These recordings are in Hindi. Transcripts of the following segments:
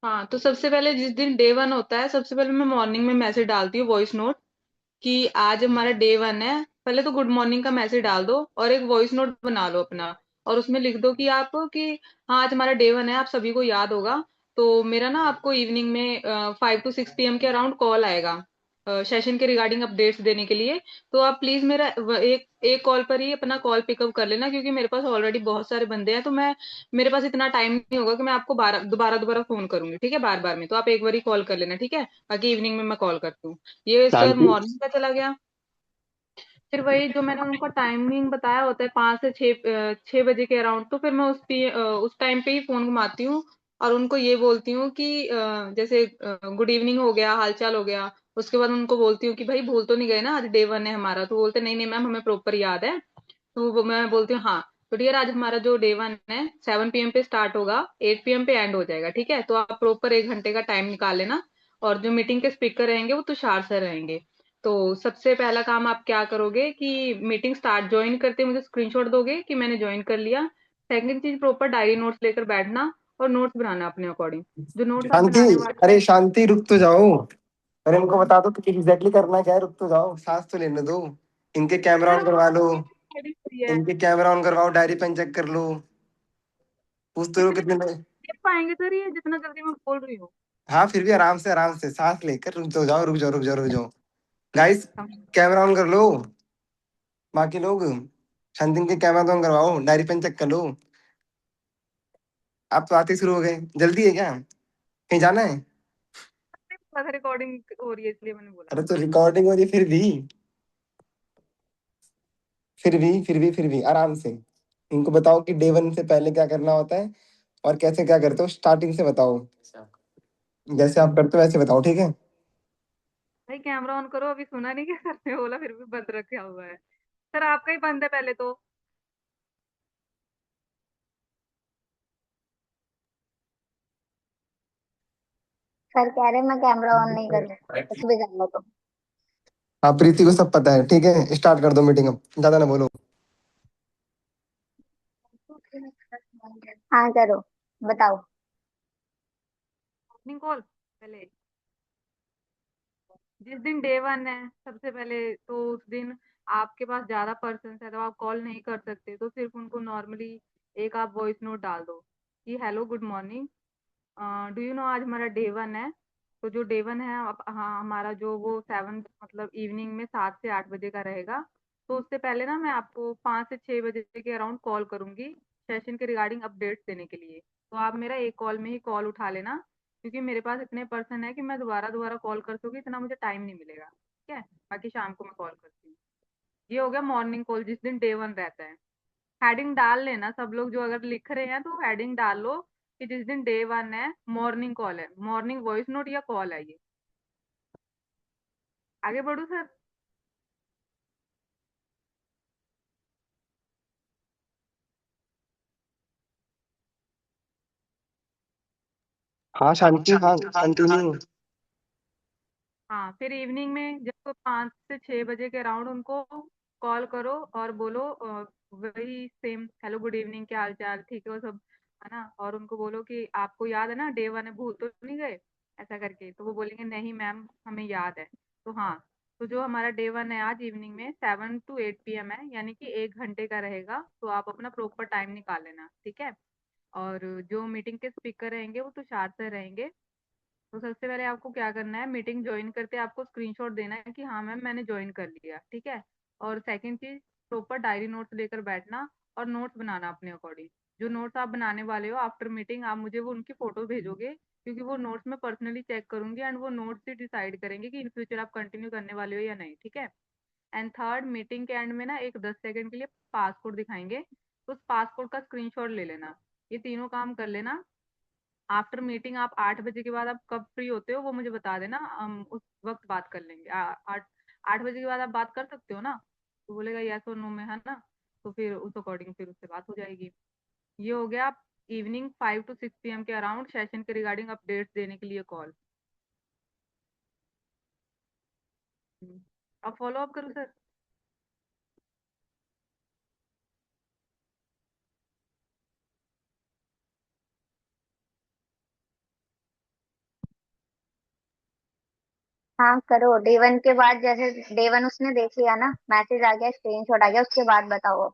हाँ, तो सबसे पहले जिस दिन डे वन होता है, सबसे पहले मैं मॉर्निंग में मैसेज डालती हूँ, वॉइस नोट, कि आज हमारा डे वन है। पहले तो गुड मॉर्निंग का मैसेज डाल दो और एक वॉइस नोट बना लो अपना, और उसमें लिख दो कि आप कि हाँ, आज हमारा डे वन है, आप सभी को याद होगा। तो मेरा ना आपको इवनिंग में 5 to 6 PM के अराउंड कॉल आएगा, सेशन के रिगार्डिंग अपडेट्स देने के लिए। तो आप प्लीज मेरा एक एक कॉल पर ही अपना कॉल पिकअप कर लेना, क्योंकि मेरे पास ऑलरेडी बहुत सारे बंदे हैं, तो मैं मेरे पास इतना टाइम नहीं होगा कि मैं आपको दोबारा दोबारा फोन करूंगी, ठीक है, बार बार में। तो आप एक बार ही कॉल कर लेना, ठीक है, बाकी इवनिंग में मैं कॉल करती हूँ। ये सर शांति। मॉर्निंग का चला गया। फिर वही जो मैंने उनको टाइमिंग बताया होता है, 5 से 6 बजे के अराउंड, तो फिर मैं उस टाइम पे ही फोन घुमाती हूँ और उनको ये बोलती हूँ कि जैसे गुड इवनिंग हो गया, हालचाल हो गया। उसके बाद उनको बोलती हूँ कि भाई भूल तो नहीं गए ना, आज डे वन है हमारा। तो बोलते नहीं नहीं मैम, हमें प्रॉपर याद है। तो मैं बोलती हूँ हाँ, तो डियर आज हमारा जो डे वन है 7 PM पे स्टार्ट होगा, 8 PM पे एंड हो जाएगा, ठीक है। तो आप प्रॉपर 1 घंटे का टाइम निकाल लेना। और जो मीटिंग के स्पीकर रहेंगे वो तुषार सर रहेंगे। तो सबसे पहला काम आप क्या करोगे कि मीटिंग स्टार्ट ज्वाइन करते मुझे स्क्रीनशॉट दोगे कि मैंने ज्वाइन कर लिया। सेकंड चीज, प्रॉपर डायरी नोट्स लेकर बैठना और नोट्स बनाना अपने अकॉर्डिंग, जो नोट्स आप शांति। बनाने वाले अरे हैं। शांति, रुक तो जाओ। अरे इनको बता दो कि एग्जैक्टली करना क्या है, रुक तो जाओ, सांस तो लेने दो। इनके कैमरा सर ऑन अब करवा लो। heading फ्री है, इनके कैमरा ऑन करवाओ, डायरी पेन चेक कर लो। पूछते रहो इतने कितने जल्दी में। देख पाएंगे सर ये, जितना जल्दी मैं बोल रही हूँ। हाँ फिर भी आराम से सांस लेकर रुक तो जाओ, रुक जाओ, रुक जाओ, रुक जाओ। गाइस, कैमरा ऑन कर लो। बाकी लोग, शांति के कैमरा तो ऑन करवाओ, डायरी पेन चेक कर लो। आप तो आते ही शुरू हो गए, जल्दी है क्या, कहीं जाना है? रिकॉर्डिंग हो रही है इसलिए मैंने बोला। अरे तो रिकॉर्डिंग हो रही है, फिर भी आराम से इनको बताओ कि डे वन से पहले क्या करना होता है और कैसे क्या करते हो, स्टार्टिंग से बताओ। जैसे आप करते हो वैसे बताओ, ठीक है। भाई कैमरा ऑन करो, अभी सुना नहीं क्या सर ने बोला, फिर भी बंद रखा हुआ है। सर आपका ही बंद है पहले तो। सर कह रहे मैं कैमरा ऑन नहीं करूँ, कुछ भी कर लो तो। हाँ, प्रीति को सब पता है, ठीक है, स्टार्ट कर दो मीटिंग, अब ज्यादा ना बोलो। हाँ करो, बताओ। मॉर्निंग कॉल पहले, जिस दिन डे वन है सबसे पहले, तो उस दिन आपके पास ज्यादा पर्सन है तो आप कॉल नहीं कर सकते, तो सिर्फ उनको नॉर्मली एक आप वॉइस नोट डाल दो कि hello good morning, do you know आज हमारा डे वन है। तो जो डे वन है हाँ, हमारा जो वो 7 मतलब इवनिंग में 7 से 8 बजे का रहेगा। तो उससे पहले ना मैं आपको 5 से 6 बजे के अराउंड कॉल करूंगी, सेशन के रिगार्डिंग अपडेट्स देने के लिए। तो आप मेरा एक कॉल में ही कॉल उठा लेना, क्योंकि मेरे पास इतने पर्सन है कि मैं दोबारा दोबारा कॉल कर सकूँ, इतना मुझे टाइम नहीं मिलेगा, ठीक है। बाकी शाम को मैं कॉल करती हूँ। ये हो गया मॉर्निंग कॉल, जिस दिन डे वन रहता है। हेडिंग डाल लेना सब लोग, जो अगर लिख रहे हैं तो हेडिंग डाल लो कि जिस दिन डे वन है मॉर्निंग कॉल है, मॉर्निंग वॉइस नोट या कॉल है ये। आगे बढ़ू सर? हाँ शांति, हाँ कंटिन्यू। हाँ, फिर इवनिंग में जब 5 से 6 बजे के अराउंड उनको कॉल करो और बोलो वही सेम, हेलो गुड इवनिंग, क्या हाल चाल, ठीक है वो सब, है ना। और उनको बोलो कि आपको याद है ना डे वन है, भूल तो नहीं गए, ऐसा करके। तो वो बोलेंगे नहीं मैम हमें याद है। तो हाँ, तो जो हमारा डे वन है आज इवनिंग में 7 to 8 PM है, यानी कि 1 घंटे का रहेगा। तो आप अपना प्रॉपर टाइम निकाल लेना, ठीक है। और जो मीटिंग के स्पीकर रहेंगे वो तुषार सर रहेंगे। तो सबसे पहले आपको क्या करना है, मीटिंग ज्वाइन करते आपको स्क्रीनशॉट देना है कि हाँ मैम मैंने ज्वाइन कर लिया, ठीक है। और सेकंड चीज, प्रॉपर डायरी नोट्स लेकर बैठना और नोट्स बनाना अपने अकॉर्डिंग। जो नोट्स आप बनाने वाले हो आफ्टर मीटिंग, आप मुझे वो उनकी फोटो भेजोगे, क्योंकि वो नोट्स मैं पर्सनली चेक करूंगी एंड वो नोट्स ही डिसाइड करेंगे कि इन फ्यूचर आप कंटिन्यू करने वाले हो या नहीं, ठीक है। एंड थर्ड, मीटिंग के एंड में ना एक 10 सेकंड के लिए पासपोर्ट दिखाएंगे, तो उस पासपोर्ट का स्क्रीनशॉट ले लेना। ये तीनों काम कर लेना। आफ्टर मीटिंग आप 8 बजे के बाद आप कब फ्री होते हो वो मुझे बता देना, हम उस वक्त बात कर लेंगे। 8 बजे के बाद आप बात कर सकते हो ना? तो बोलेगा यस और नो में, है ना। तो फिर उस अकॉर्डिंग फिर उससे बात हो जाएगी। ये हो गया इवनिंग 5 to 6 PM के अराउंड सेशन के रिगार्डिंग अपडेट्स देने के लिए कॉल। अब फॉलो अप करूँ सर? हाँ करो, डे 1 के बाद, जैसे डे 1 उसने देख लिया ना, मैसेज आ गया, स्क्रीनशॉट आ गया, उसके बाद बताओ।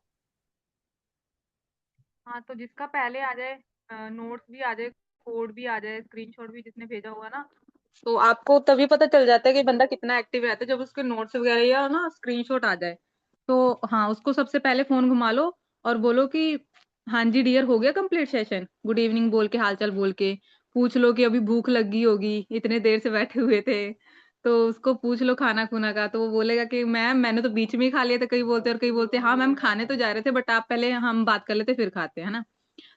हाँ, तो जिसका पहले आ जाए, नोट्स भी आ जाए, कोड भी आ जाए, स्क्रीनशॉट भी जिसने भेजा होगा ना, तो आपको तभी पता चल जाता है कि बंदा कितना एक्टिव रहता है, जब उसके नोट्स वगैरह या ना स्क्रीनशॉट आ जाए। तो हाँ, उसको सबसे पहले फोन घुमा लो और बोलो कि हाँ जी डियर, हो गया कंप्लीट सेशन, गुड इवनिंग बोल के, हालचाल बोल के पूछ लो कि अभी भूख लगी होगी, इतने देर से बैठे हुए थे, तो उसको पूछ लो खाना खुना का, तो वो बोलेगा कि मैम मैंने तो बीच में ही खा लिया था, कई बोलते और कई बोलते हाँ मैम खाने तो जा रहे थे बट आप पहले हम बात कर लेते फिर खाते हैं ना।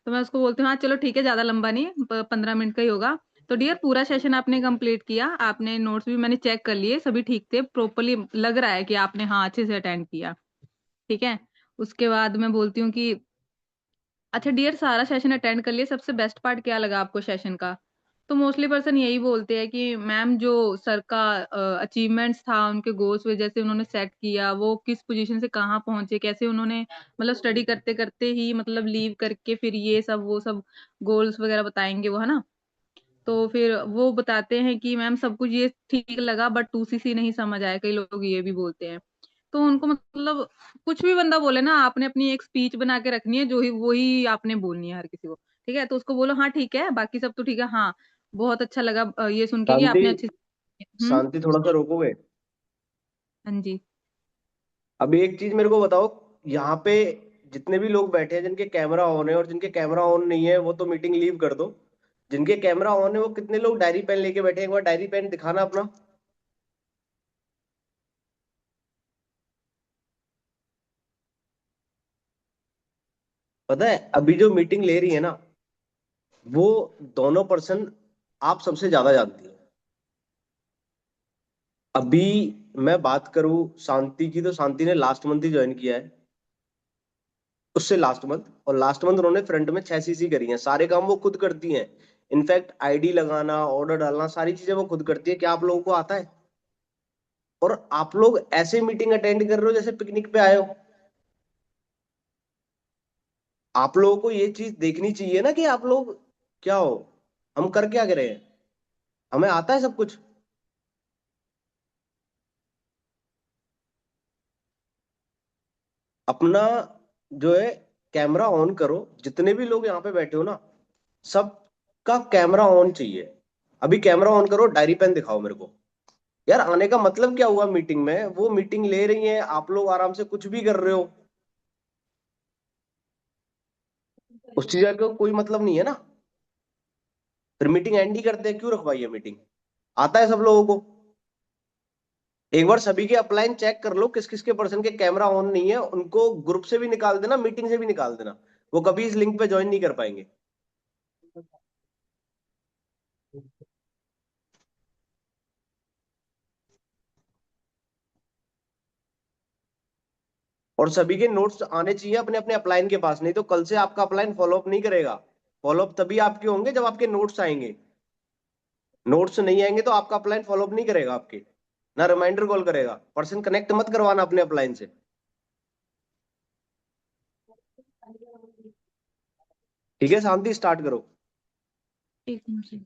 तो मैं उसको बोलती हूँ हाँ चलो ठीक है, ज्यादा लंबा नहीं है, 15 मिनट का ही होगा। तो डियर पूरा सेशन आपने कंप्लीट किया, आपने नोट्स भी मैंने चेक कर लिए, सभी ठीक थे, प्रॉपरली लग रहा है कि आपने हाँ अच्छे से अटेंड किया, ठीक है। उसके बाद मैं बोलती हूँ कि अच्छा डियर सारा सेशन अटेंड कर लिए, सबसे बेस्ट पार्ट क्या लगा आपको सेशन का? तो मोस्टली पर्सन यही बोलते हैं कि मैम जो सर का अचीवमेंट्स था, उनके गोल्स वजह से उन्होंने सेट किया, वो किस पोजीशन से कहाँ पहुंचे, कैसे उन्होंने मतलब स्टडी करते करते ही मतलब लीव करके फिर ये सब वो सब गोल्स वगैरह बताएंगे वो, है ना। तो फिर वो बताते हैं कि मैम सब कुछ ये ठीक लगा बट 2cc नहीं समझ आया, कई लोग ये भी बोलते हैं। तो उनको मतलब कुछ भी बंदा बोले ना, आपने अपनी एक स्पीच बना के रखनी है, जो ही वही आपने बोलनी है हर किसी को, ठीक है। तो उसको बोलो हाँ ठीक है, बाकी सब तो ठीक है, हाँ बहुत अच्छा लगा ये सुन के कि शांति, आपने अच्छे से शांति थोड़ा सा रोकोगे? हाँ जी। अभी एक चीज मेरे को बताओ, यहाँ पे जितने भी लोग बैठे हैं जिनके कैमरा ऑन है और जिनके कैमरा ऑन नहीं है वो तो मीटिंग लीव कर दो। जिनके कैमरा ऑन है वो कितने लोग डायरी पेन लेके बैठे हैं? एक बार डायरी पेन दिखाना अपना। पता है अभी जो मीटिंग ले रही है ना, वो दोनों पर्सन आप सबसे ज्यादा जानती है। अभी मैं बात करूं शांति की, तो शांति ने लास्ट मंथ ही ज्वाइन किया है, उससे लास्ट मंथ, और लास्ट मंथ उन्होंने फ्रंट में 6 सीसी करी हैं, सारे काम वो खुद करती हैं। इनफैक्ट आईडी लगाना, ऑर्डर डालना, सारी चीजें वो खुद करती है। क्या आप लोगों को आता है? और आप लोग ऐसे मीटिंग अटेंड कर रहे हो जैसे पिकनिक पे आए हो। आप लोगों को ये चीज देखनी चाहिए ना कि आप लोग क्या हो, हम कर क्या रहे हैं, हमें आता है सब कुछ। अपना जो है कैमरा ऑन करो, जितने भी लोग यहाँ पे बैठे हो ना, सबका कैमरा ऑन चाहिए। अभी कैमरा ऑन करो, डायरी पेन दिखाओ मेरे को। यार आने का मतलब क्या हुआ? मीटिंग में वो मीटिंग ले रही है, आप लोग आराम से कुछ भी कर रहे हो, उस चीज का कोई मतलब नहीं है ना। फिर मीटिंग एंड ही करते हैं, क्यों रखवाई है मीटिंग? आता है सब लोगों को? एक बार सभी के अपलाइन चेक कर लो, किस किस के पर्सन के कैमरा ऑन नहीं है, उनको ग्रुप से भी निकाल देना, मीटिंग से भी निकाल देना, वो कभी इस लिंक पे ज्वाइन नहीं कर पाएंगे। और सभी के नोट्स आने चाहिए अपने अपने अपलाइन के पास, नहीं तो कल से आपका अपलाइन फॉलोअप नहीं करेगा। फॉलोअप तभी आपके होंगे जब आपके नोट्स आएंगे। नोट्स नहीं आएंगे तो आपका अपलाइन फॉलोअप नहीं करेगा आपके, ना रिमाइंडर कॉल करेगा। पर्सन कनेक्ट मत करवाना अपने अपलाइन से। ठीक है शांति, स्टार्ट करो। एक मिनट।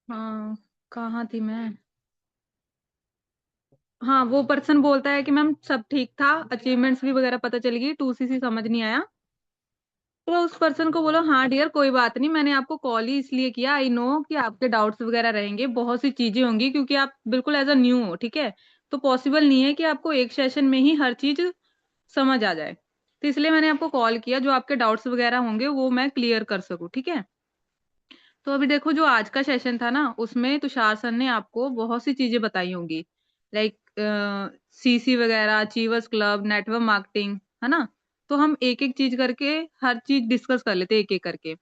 हाँ, कहाँ थी मैं? हाँ, वो पर्सन बोलता है कि मैम सब ठीक था, अचीवमेंट्स भी वगैरह पता चल गई, 2cc समझ नहीं आया। तो उस पर्सन को बोलो हाँ डियर कोई बात नहीं, मैंने आपको कॉल ही इसलिए किया, आई नो कि आपके डाउट्स वगैरह रहेंगे, बहुत सी चीजें होंगी क्योंकि आप बिल्कुल एज अ न्यू हो, ठीक है। तो पॉसिबल नहीं है कि आपको एक सेशन में ही हर चीज समझ आ जाए, तो इसलिए मैंने आपको कॉल किया, जो आपके डाउट्स वगैरह होंगे वो मैं क्लियर कर सकूं, ठीक है। तो अभी देखो जो आज का सेशन था ना, उसमें तुषार सर ने आपको बहुत सी चीजें बताई होंगी, लाइक सीसी वगैरह, अचीवर्स क्लब, नेटवर्क मार्केटिंग, है ना। तो हम एक एक चीज करके हर चीज डिस्कस कर लेते हैं एक एक करके।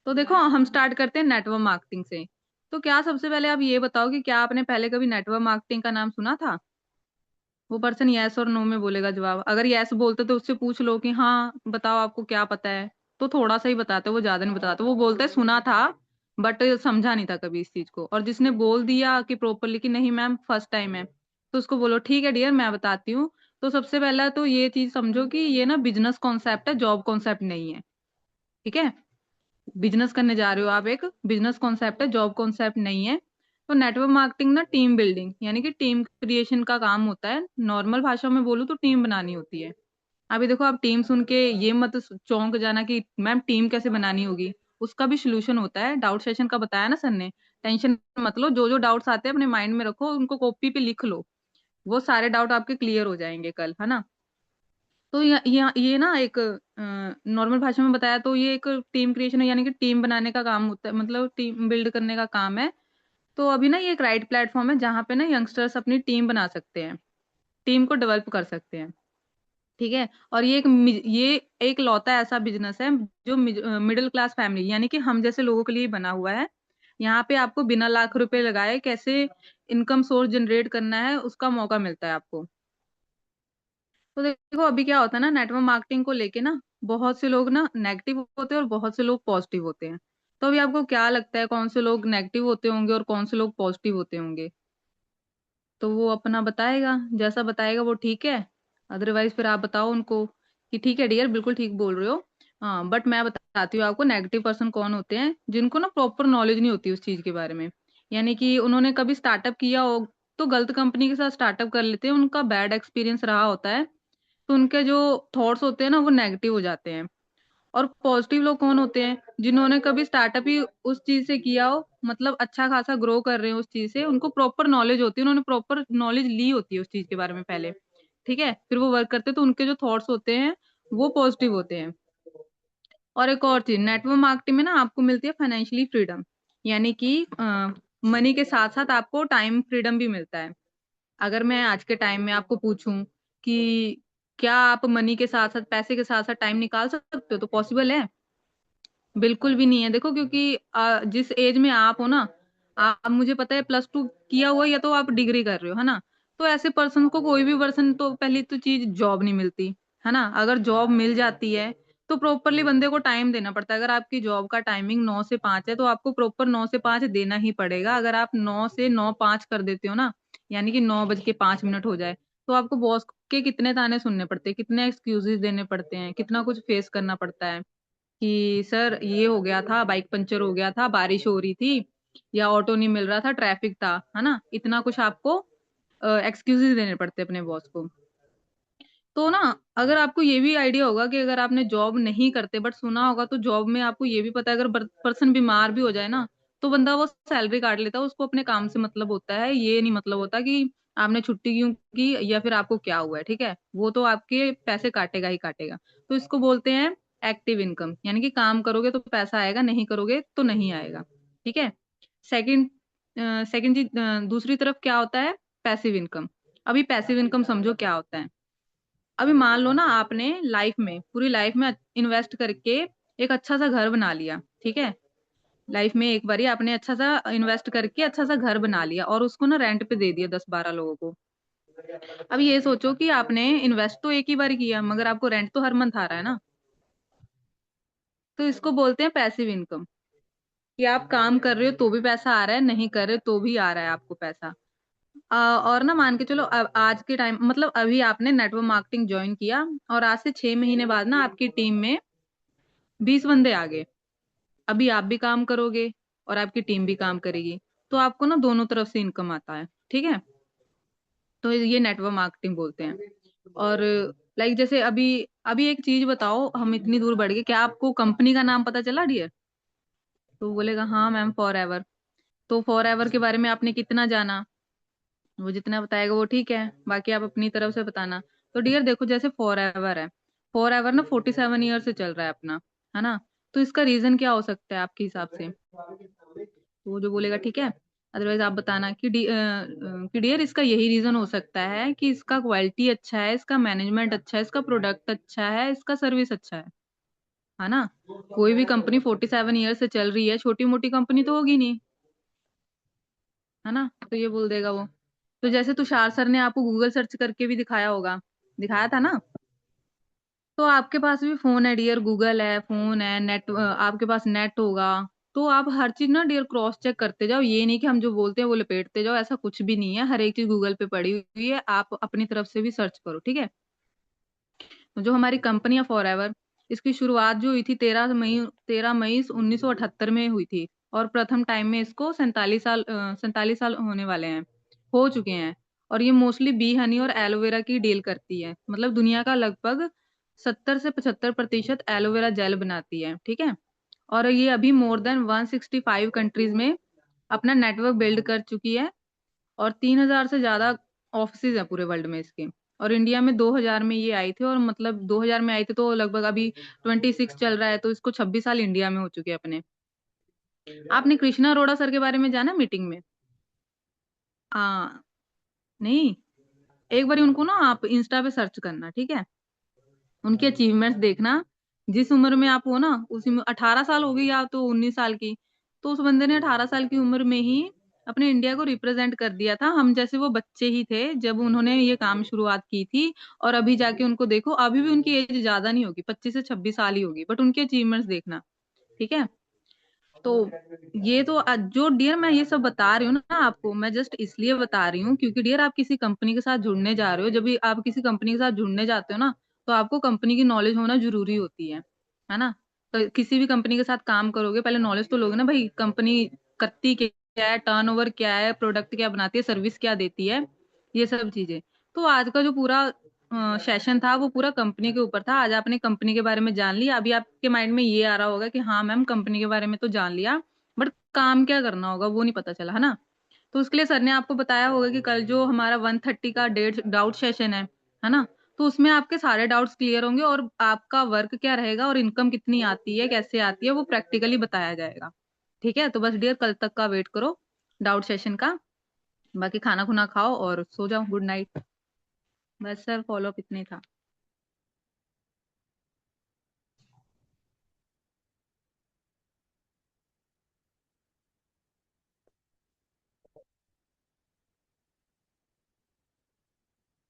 तो देखो हम स्टार्ट करते हैं नेटवर्क मार्केटिंग से। तो क्या सबसे पहले आप ये बताओ कि क्या आपने पहले कभी नेटवर्क मार्केटिंग का नाम सुना था? वो पर्सन यस और नो में बोलेगा जवाब। अगर यस बोलते तो उससे पूछ लो कि हाँ बताओ आपको क्या पता है, तो थोड़ा सा ही बताते, वो ज्यादा नहीं बताते, वो बोलते सुना था बट समझा नहीं था कभी इस चीज को। और जिसने बोल दिया कि प्रॉपरली कि नहीं मैम फर्स्ट टाइम है, तो उसको बोलो ठीक है डियर मैं बताती हूँ। तो सबसे पहला तो ये चीज समझो कि ये ना बिजनेस कॉन्सेप्ट है, जॉब कॉन्सेप्ट नहीं है, ठीक है। बिजनेस करने जा रहे हो आप, एक बिजनेस कॉन्सेप्ट है, जॉब कॉन्सेप्ट नहीं है। तो नेटवर्क मार्केटिंग ना टीम बिल्डिंग यानी कि टीम क्रिएशन का काम होता है। नॉर्मल भाषा में बोलूँ तो टीम बनानी होती है। अभी देखो, आप टीम सुन के ये मत चौंक जाना कि मैम टीम कैसे बनानी होगी। उसका भी सोल्यूशन होता है, डाउट सेशन का बताया ना सर ने। टेंशन मत लो, जो जो डाउट्स आते हैं अपने माइंड में रखो, उनको कॉपी पे लिख लो। वो सारे डाउट आपके क्लियर हो जाएंगे कल, है ना। तो ये ना एक नॉर्मल भाषा में बताया तो ये एक टीम क्रिएशन है, यानी कि टीम बनाने का काम होता है, मतलब टीम बिल्ड करने का काम है। तो अभी ना ये एक राइट प्लेटफॉर्म है जहाँ पे ना यंगस्टर्स अपनी टीम बना सकते हैं, टीम को डेवलप कर सकते हैं। ठीक है। और ये एक लौता ऐसा बिजनेस है जो मिडिल क्लास फैमिली यानी कि हम जैसे लोगों के लिए बना हुआ है। यहाँ पे आपको बिना लाख रुपए लगाए कैसे इनकम सोर्स जनरेट करना है उसका मौका मिलता है आपको। तो देखो, अभी क्या होता है ना, नेटवर्क मार्केटिंग को लेके ना बहुत से लोग ना नेगेटिव होते हैं और बहुत से लोग पॉजिटिव होते हैं। तो अभी आपको क्या लगता है, कौन से लोग नेगेटिव होते होंगे और कौन से लोग पॉजिटिव होते होंगे? तो वो अपना बताएगा, जैसा बताएगा वो ठीक है। अदरवाइज फिर आप बताओ उनको कि ठीक है डियर, बिल्कुल ठीक बोल रहे हो। हाँ, बट मैं बताती हूँ आपको नेगेटिव पर्सन कौन होते हैं, जिनको ना प्रॉपर नॉलेज नहीं होती उस चीज के बारे में। यानी कि उन्होंने कभी स्टार्टअप किया हो तो गलत कंपनी के साथ स्टार्टअप कर लेते हैं, उनका बैड एक्सपीरियंस रहा होता है। तो उनके जो थॉट्स होते हैं ना वो नेगेटिव हो जाते हैं। और पॉजिटिव लोग कौन होते हैं, जिन्होंने कभी स्टार्टअप ही उस चीज से किया हो, मतलब अच्छा खासा ग्रो कर रहे हैं उस चीज से, उनको प्रॉपर नॉलेज होती है, उन्होंने प्रॉपर नॉलेज ली होती है उस चीज के बारे में पहले। ठीक है, फिर वो वर्क करते हैं तो उनके जो थॉट्स होते हैं वो पॉजिटिव होते हैं। और एक और चीज, नेटवर्क मार्केटिंग में ना आपको मिलती है फाइनेंशियली फ्रीडम, यानी कि मनी के साथ साथ आपको टाइम फ्रीडम भी मिलता है। अगर मैं आज के टाइम में आपको पूछूं कि क्या आप मनी के साथ साथ, पैसे के साथ साथ टाइम निकाल सकते हो, तो पॉसिबल है? बिल्कुल भी नहीं है। देखो, क्योंकि जिस एज में आप हो ना, आप, मुझे पता है +2 किया हुआ या तो आप डिग्री कर रहे हो, है ना। तो ऐसे पर्सन को कोई भी पर्सन, तो पहली तो चीज जॉब नहीं मिलती, है ना। अगर जॉब मिल जाती है तो प्रॉपरली बंदे को टाइम देना पड़ता है। अगर आपकी जॉब का टाइमिंग 9 से 5 है तो आपको प्रॉपर 9 से 5 देना ही पड़ेगा। अगर आप 9 से 9 5 कर देते हो ना, यानी कि 9:05 हो जाए, तो आपको बॉस के कितने ताने सुनने पड़ते हैं, कितने एक्सक्यूजेस देने पड़ते हैं, कितना कुछ फेस करना पड़ता है कि सर ये हो गया था, बाइक पंचर हो गया था, बारिश हो रही थी, या ऑटो नहीं मिल रहा था, ट्रैफिक था, है ना। इतना कुछ आपको एक्सक्यूजेस देने पड़ते हैं अपने बॉस को। तो ना, अगर आपको ये भी आइडिया होगा कि अगर आपने जॉब नहीं करते, बट सुना होगा तो जॉब में आपको ये भी पता है, अगर पर्सन बीमार भी हो जाए ना तो बंदा वो सैलरी काट लेता है, उसको अपने काम से मतलब होता है, ये नहीं मतलब होता कि आपने छुट्टी क्यों की या फिर आपको क्या हुआ है। ठीक है, वो तो आपके पैसे काटेगा ही काटेगा। तो इसको बोलते हैं एक्टिव इनकम, यानी कि काम करोगे तो पैसा आएगा, नहीं करोगे तो नहीं आएगा। ठीक है। सेकंड सेकंड चीज, दूसरी तरफ क्या होता है, पैसिव इनकम। अभी पैसिव इनकम समझो क्या होता है। अभी मान लो ना, आपने लाइफ में, पूरी लाइफ में इन्वेस्ट करके एक अच्छा सा घर बना लिया। ठीक है, लाइफ में एक बारी आपने अच्छा सा इन्वेस्ट करके अच्छा सा घर बना लिया और उसको ना रेंट पे दे दिया 10-12 लोगों को। अब ये सोचो कि आपने इन्वेस्ट तो एक ही बार किया, मगर आपको रेंट तो हर मंथ आ रहा है ना। तो इसको बोलते हैं पैसिव इनकम, कि आप काम कर रहे हो तो भी पैसा आ रहा है, नहीं कर रहे तो भी आ रहा है आपको पैसा। और ना मान के चलो, अब आज के टाइम, मतलब अभी आपने नेटवर्क मार्केटिंग ज्वाइन किया और आज से 6 महीने बाद ना आपकी टीम में 20 बंदे आ गए। अभी आप भी काम करोगे और आपकी टीम भी काम करेगी, तो आपको ना दोनों तरफ से इनकम आता है। ठीक है, तो ये नेटवर्क मार्केटिंग बोलते हैं। और लाइक जैसे अभी, अभी एक चीज बताओ, हम इतनी दूर बढ़ गए, क्या आपको कंपनी का नाम पता चला डियर? तो वो बोलेगा हाँ मैम, फॉर एवर। तो फॉर एवर के बारे में आपने कितना जाना? वो जितना बताएगा वो ठीक है, बाकी आप अपनी तरफ से बताना। तो डियर देखो, जैसे फॉर एवर है, फॉर एवर ना 47 ईयर से चल रहा है अपना, है ना। तो इसका रीजन क्या हो सकता है आपके हिसाब से? तो वो जो बोलेगा ठीक है, अदरवाइज आप बताना कि कि डियर इसका यही रीजन हो सकता है कि इसका क्वालिटी अच्छा है, इसका मैनेजमेंट अच्छा है, इसका प्रोडक्ट अच्छा है, इसका सर्विस अच्छा है ना। कोई भी कंपनी 47 ईयर से चल रही है, छोटी मोटी कंपनी तो होगी नहीं, है ना। तो ये बोल देगा वो। तो जैसे तुषार सर ने आपको गूगल सर्च करके भी दिखाया होगा, दिखाया था ना। तो आपके पास भी फोन है डियर, गूगल है, फोन है, नेट, आपके पास नेट होगा। तो आप हर चीज ना डियर क्रॉस चेक करते जाओ, ये नहीं कि हम जो बोलते हैं वो लपेटते जाओ, ऐसा कुछ भी नहीं है। हर एक चीज गूगल पे पड़ी हुई है, आप अपनी तरफ से भी सर्च करो। ठीक है। तो जो हमारी कंपनी है फॉर एवर, इसकी शुरुआत जो हुई थी 13 मई 1978 में हुई थी, और प्रथम टाइम में इसको 47 साल होने वाले हैं, हो चुके हैं। और ये मोस्टली बी हनी और एलोवेरा की डील करती है, मतलब दुनिया का लगभग 70 से 75% एलोवेरा जेल बनाती है, ठीक है। और ये अभी मोर देन 165 कंट्रीज में अपना नेटवर्क बिल्ड कर चुकी है, और 3,000 से ज्यादा ऑफिसेज है पूरे वर्ल्ड में इसके। और इंडिया में 2000 में ये आई थी, और मतलब 2000 में आई थी तो लगभग अभी 26 चल रहा है, तो इसको 26 साल इंडिया में हो चुके हैं अपने। आपने कृष्णा अरोड़ा सर के बारे में जाना मीटिंग में? हाँ। नहीं, एक बार उनको ना आप इंस्टा पे सर्च करना, ठीक है, उनके अचीवमेंट्स देखना। जिस उम्र में आप हो ना, उसी में 18 साल हो गई या तो 19 साल की, तो उस बंदे ने 18 साल की उम्र में ही अपने इंडिया को रिप्रेजेंट कर दिया था। हम जैसे वो बच्चे ही थे जब उन्होंने ये काम शुरुआत की थी, और अभी जाके उनको देखो, अभी भी उनकी एज ज्यादा नहीं होगी, 25 से 26 साल ही होगी, बट उनके अचीवमेंट्स देखना, ठीक है। तो ये तो जो डियर मैं ये सब बता रही हूँ ना आपको, मैं जस्ट इसलिए बता रही हूँ क्योंकि डियर आप किसी कंपनी के साथ जुड़ने जा रहे हो। जब भी आप किसी कंपनी के साथ जुड़ने जाते हो ना, तो आपको कंपनी की नॉलेज होना जरूरी होती है ना। तो किसी भी कंपनी के साथ काम करोगे, पहले नॉलेज तो लोगे ना भाई, कंपनी करती क्या है, टर्नओवर क्या है, प्रोडक्ट क्या बनाती है, सर्विस क्या देती है, ये सब चीजें। तो आज का जो पूरा सेशन था वो पूरा कंपनी के ऊपर था। आज आपने कंपनी के बारे में जान लिया। अभी आपके माइंड में ये आ रहा होगा कि हाँ मैम, कंपनी के बारे में तो जान लिया, बट काम क्या करना होगा वो नहीं पता चला, है ना। तो उसके लिए सर ने आपको बताया होगा कि कल जो हमारा 1:30 का डेट डाउट सेशन है ना, तो उसमें आपके सारे डाउट्स क्लियर होंगे, और आपका वर्क क्या रहेगा और इनकम कितनी आती है, कैसे आती है, वो प्रैक्टिकली बताया जाएगा, ठीक है। तो बस डियर कल तक का वेट करो डाउट सेशन का। बाकी खाना खुना खाओ और सो जाओ, गुड नाइट। बस सर, फॉलो अप इतने था।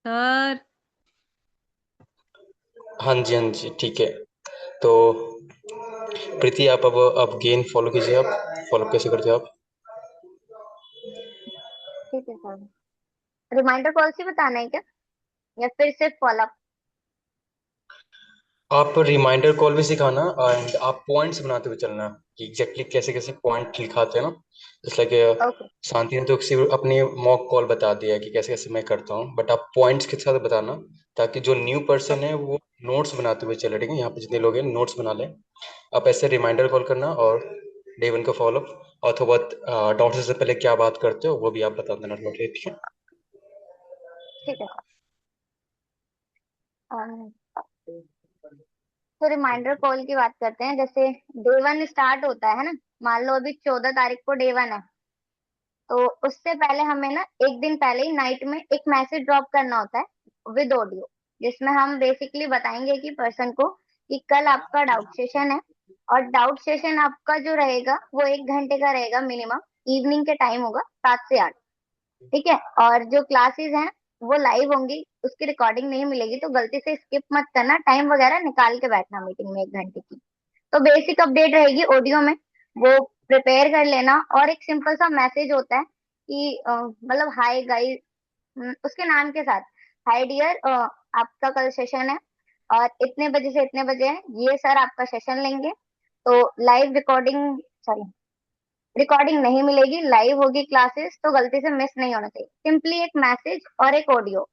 सर। हाँ जी, हाँ जी, ठीक है। तो प्रीति, आप अब गेन फॉलो कीजिए। आप फॉलो कैसे करते हो आप? ठीक है सर। रिमाइंडर कॉल से बताना है क्या, या फिर सिर्फ फॉलो? आप रिमाइंडर कॉल भी सिखाना, एंड आप पॉइंट्स बनाते हुए चलना कि एग्जैक्टली कैसे कैसे पॉइंट लिखाते हैं ना। जैसे लाइक ओके। शांति ने तो सिर्फ अपनी मॉक कॉल बता दिया कि कैसे कैसे मैं करता हूँ, बट आप पॉइंट्स के साथ बताना, ताकि जो न्यू पर्सन है वो नोट्स बनाते हुए चले। ठीक है, यहाँ पे जितने लोग हैं नोट्स बना लें। आप ऐसे रिमाइंडर कॉल करना, और डे वन का फॉलो, और थोड़ा बहुत डॉक्टर से पहले क्या बात करते हो वो भी आप बता देना थोड़ा, ठीक है? ठीक है सर। तो रिमाइंडर कॉल की बात करते हैं। जैसे डे वन स्टार्ट होता है ना, मान लो अभी 14 तारीख को डे वन है, तो उससे पहले हमें ना एक दिन पहले ही नाइट में एक मैसेज ड्रॉप करना होता है विद ऑडियो, जिसमें हम बेसिकली बताएंगे कि पर्सन को कि कल आपका डाउट सेशन है, और डाउट सेशन आपका जो रहेगा वो 1 घंटे का रहेगा मिनिमम। इवनिंग के टाइम होगा 7 से 8, ठीक है। और जो क्लासेस हैं वो लाइव होंगी, उसकी रिकॉर्डिंग नहीं मिलेगी, तो गलती से स्किप मत करना, टाइम वगैरह निकाल के बैठना मीटिंग में 1 घंटे की। तो बेसिक अपडेट रहेगी ऑडियो में, वो प्रिपेयर कर लेना। और एक सिंपल सा मैसेज होता है कि मतलब हाय गाइस, उसके नाम के साथ, हाय डियर, आपका कल सेशन है और इतने बजे से इतने बजे है, ये सर आपका सेशन लेंगे। तो लाइव रिकॉर्डिंग, सॉरी, रिकॉर्डिंग नहीं मिलेगी, लाइव होगी क्लासेस, तो गलती से मिस नहीं होना चाहिए। सिंपली एक मैसेज और एक ऑडियो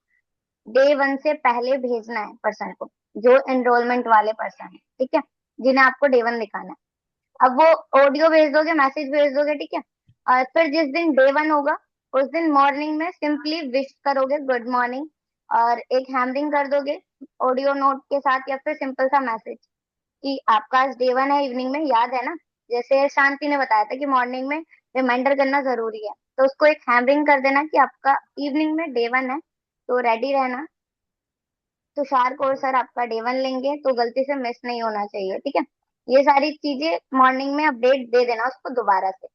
डे वन से पहले भेजना है पर्सन को, जो एनरोलमेंट वाले पर्सन है, ठीक है, जिन्हें आपको डे वन दिखाना है। अब वो ऑडियो भेज दोगे, मैसेज भेज दोगे, ठीक है। और फिर जिस दिन डे वन होगा, उस दिन मॉर्निंग में सिंपली विश करोगे, गुड मॉर्निंग, और एक हैमरिंग कर दोगे ऑडियो नोट के साथ, या फिर सिंपल सा मैसेज कि आपका आज डे वन है। इवनिंग में याद है ना, जैसे शांति ने बताया था कि मॉर्निंग में रिमाइंडर करना जरूरी है, तो उसको एक हैमरिंग कर देना कि आपका इवनिंग में डे वन है, तो रेडी रहना। तुषार कौर सर आपका डे वन लेंगे, तो गलती से मिस नहीं होना चाहिए, ठीक है। ये सारी चीजें मॉर्निंग में अपडेट दे देना उसको दोबारा से,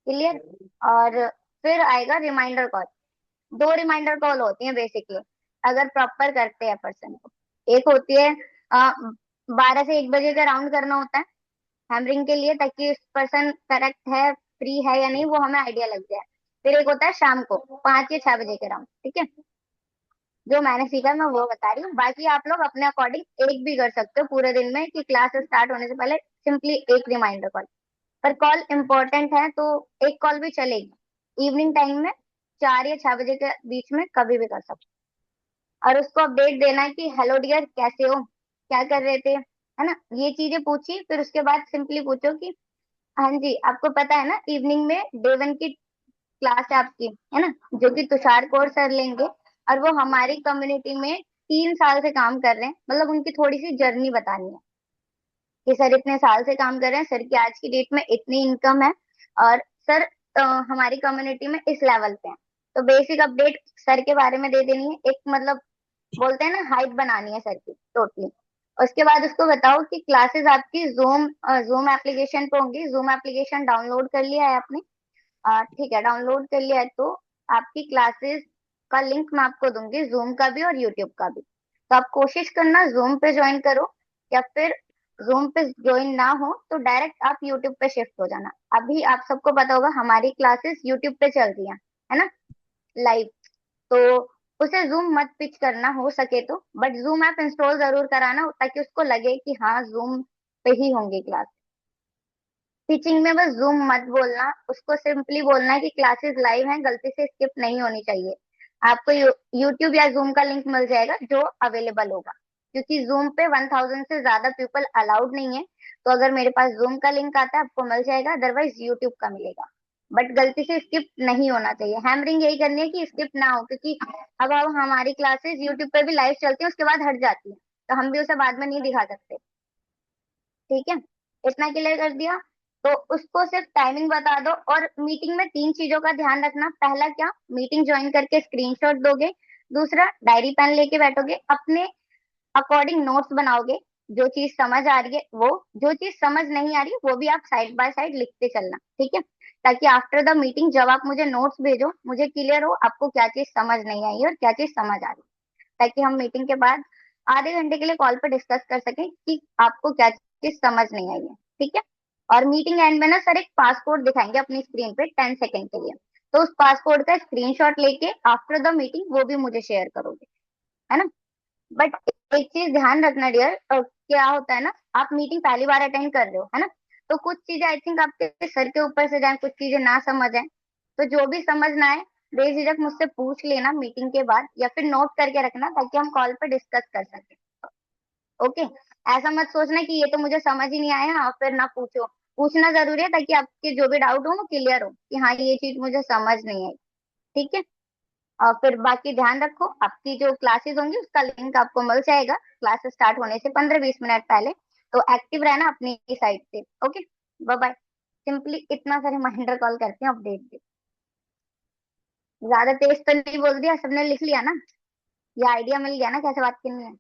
क्लियर। और फिर आएगा रिमाइंडर कॉल। 2 रिमाइंडर कॉल होती है बेसिकली, अगर प्रॉपर करते हैं पर्सन को। एक होती है 12 से 1 बजे का राउंड करना होता है हैमरिंग के लिए, ताकि उस पर्सन करेक्ट है, फ्री है या नहीं, वो हमें आइडिया लग जाए। फिर एक होता है शाम को 5 या 6 बजे के राउंड, ठीक है। जो मैंने सीखा मैं वो बता रही हूँ, बाकी आप लोग अपने अकॉर्डिंग एक भी कर सकते हो पूरे दिन में, कि क्लास स्टार्ट होने से पहले सिंपली एक रिमाइंडर कॉल। पर कॉल इम्पोर्टेंट है तो एक कॉल भी चलेगी इवनिंग टाइम में, 4 या 6 बजे के बीच में कभी भी कर सकते हो। और उसको अपडेट देना है कि हेलो डियर कैसे हो, क्या कर रहे थे, है ना, ये चीजें पूछी। फिर उसके बाद सिंपली पूछो कि हाँ जी आपको पता है ना इवनिंग में डे 1 की क्लास है आपकी, है ना, जो कि तुषार कौर सर लेंगे। और वो हमारी कम्युनिटी में 3 साल से काम कर रहे हैं, मतलब उनकी थोड़ी सी जर्नी बतानी है कि सर इतने साल से काम कर रहे हैं, सर की आज की डेट में इतनी इनकम है, और सर हमारी कम्युनिटी में इस लेवल पे हैं। तो बेसिक अपडेट सर के बारे में दे देनी है, एक मतलब बोलते हैं ना हाइप बनानी है सर की टोटली। उसके बाद उसको बताओ कि क्लासेस आपकी जूम जूम एप्लीकेशन पे होंगी। जूम एप्लीकेशन डाउनलोड कर लिया है आपने? ठीक है, डाउनलोड कर लिया है तो आपकी क्लासेस का लिंक मैं आपको दूंगी, जूम का भी और यूट्यूब का भी। तो आप कोशिश करना जूम पे ज्वाइन करो, या फिर जूम पे ज्वाइन ना हो तो डायरेक्ट आप यूट्यूब पे शिफ्ट हो जाना। अभी आप सबको पता होगा हमारी क्लासेस यूट्यूब पे चल रही हैं, है ना, लाइव। तो उसे जूम मत पिच करना हो सके तो, बट जूम ऐप इंस्टॉल जरूर कराना ताकि उसको लगे कि हाँ जूम पे ही होंगी क्लास। टीचिंग में बस जूम मत बोलना, उसको सिंपली बोलना है कि क्लासेस लाइव हैं, गलती से स्किप नहीं होनी चाहिए। आपको यूट्यूब या जूम का लिंक मिल जाएगा जो अवेलेबल होगा, क्योंकि जूम पे 1000 से ज्यादा पीपल अलाउड नहीं है। तो अगर मेरे पास जूम का लिंक आता है आपको मिल जाएगा, अदरवाइज यूट्यूब का मिलेगा। बट गलती से स्किप नहीं होना चाहिए, हैमरिंग यही करनी है कि स्किप ना हो, क्योंकि अब हमारी क्लासेस यूट्यूब पे भी लाइव चलती है, उसके बाद हट जाती है, तो हम भी उसे बाद में नहीं दिखा सकते। ठीक है, इतना क्लियर कर दिया। तो उसको सिर्फ टाइमिंग बता दो, और मीटिंग में 3 चीजों का ध्यान रखना। पहला क्या, मीटिंग ज्वाइन करके स्क्रीनशॉट दोगे। दूसरा, डायरी पेन लेके बैठोगे, अपने अकॉर्डिंग नोट्स बनाओगे। जो चीज समझ आ रही है वो, जो चीज समझ नहीं आ रही वो भी आप साइड बाय साइड लिखते चलना, ठीक है, ताकि आफ्टर द मीटिंग जब आप मुझे नोट्स भेजो मुझे क्लियर हो आपको क्या चीज समझ नहीं आई और क्या चीज समझ आ रही, ताकि हम मीटिंग के बाद आधे घंटे के लिए कॉल पर डिस्कस कर सकें कि आपको क्या चीज समझ नहीं आई है। ठीक है, और मीटिंग एंड में ना सर एक पासपोर्ट दिखाएंगे अपनी स्क्रीन पे 10 सेकंड के लिए, तो उस पासपोर्ट का स्क्रीनशॉट लेके आफ्टर द मीटिंग वो भी मुझे शेयर करोगे, है ना। बट एक चीज ध्यान रखना डियर, क्या होता है ना, आप मीटिंग पहली बार अटेंड कर रहे हो, है ना, तो कुछ चीजें आई थिंक आपके सर के ऊपर से जाए, कुछ चीजें ना समझ आए, तो जो भी समझ ना आए बेझिझक मुझसे पूछ लेना मीटिंग के बाद, या फिर नोट करके रखना ताकि हम कॉल पे डिस्कस कर सकें। ओके, ऐसा मत सोचना कि ये तो मुझे समझ ही नहीं आया और फिर ना पूछो। पूछना जरूरी है ताकि आपके जो भी डाउट हो वो क्लियर हो कि हाँ ये चीज मुझे समझ नहीं आई। ठीक है, और फिर बाकी ध्यान रखो, आपकी जो क्लासेस होंगी उसका लिंक आपको मिल जाएगा क्लास स्टार्ट होने से 15-20 मिनट पहले। तो एक्टिव रहना अपनी साइड से। Okay, bye bye. सिंपली इतना सा रिमाइंडर कॉल करते हैं, अपडेट दे। ज्यादा तेज तो नहीं बोल दिया, सबने लिख लिया ना, ये आइडिया मिल गया ना कैसे बात करनी है।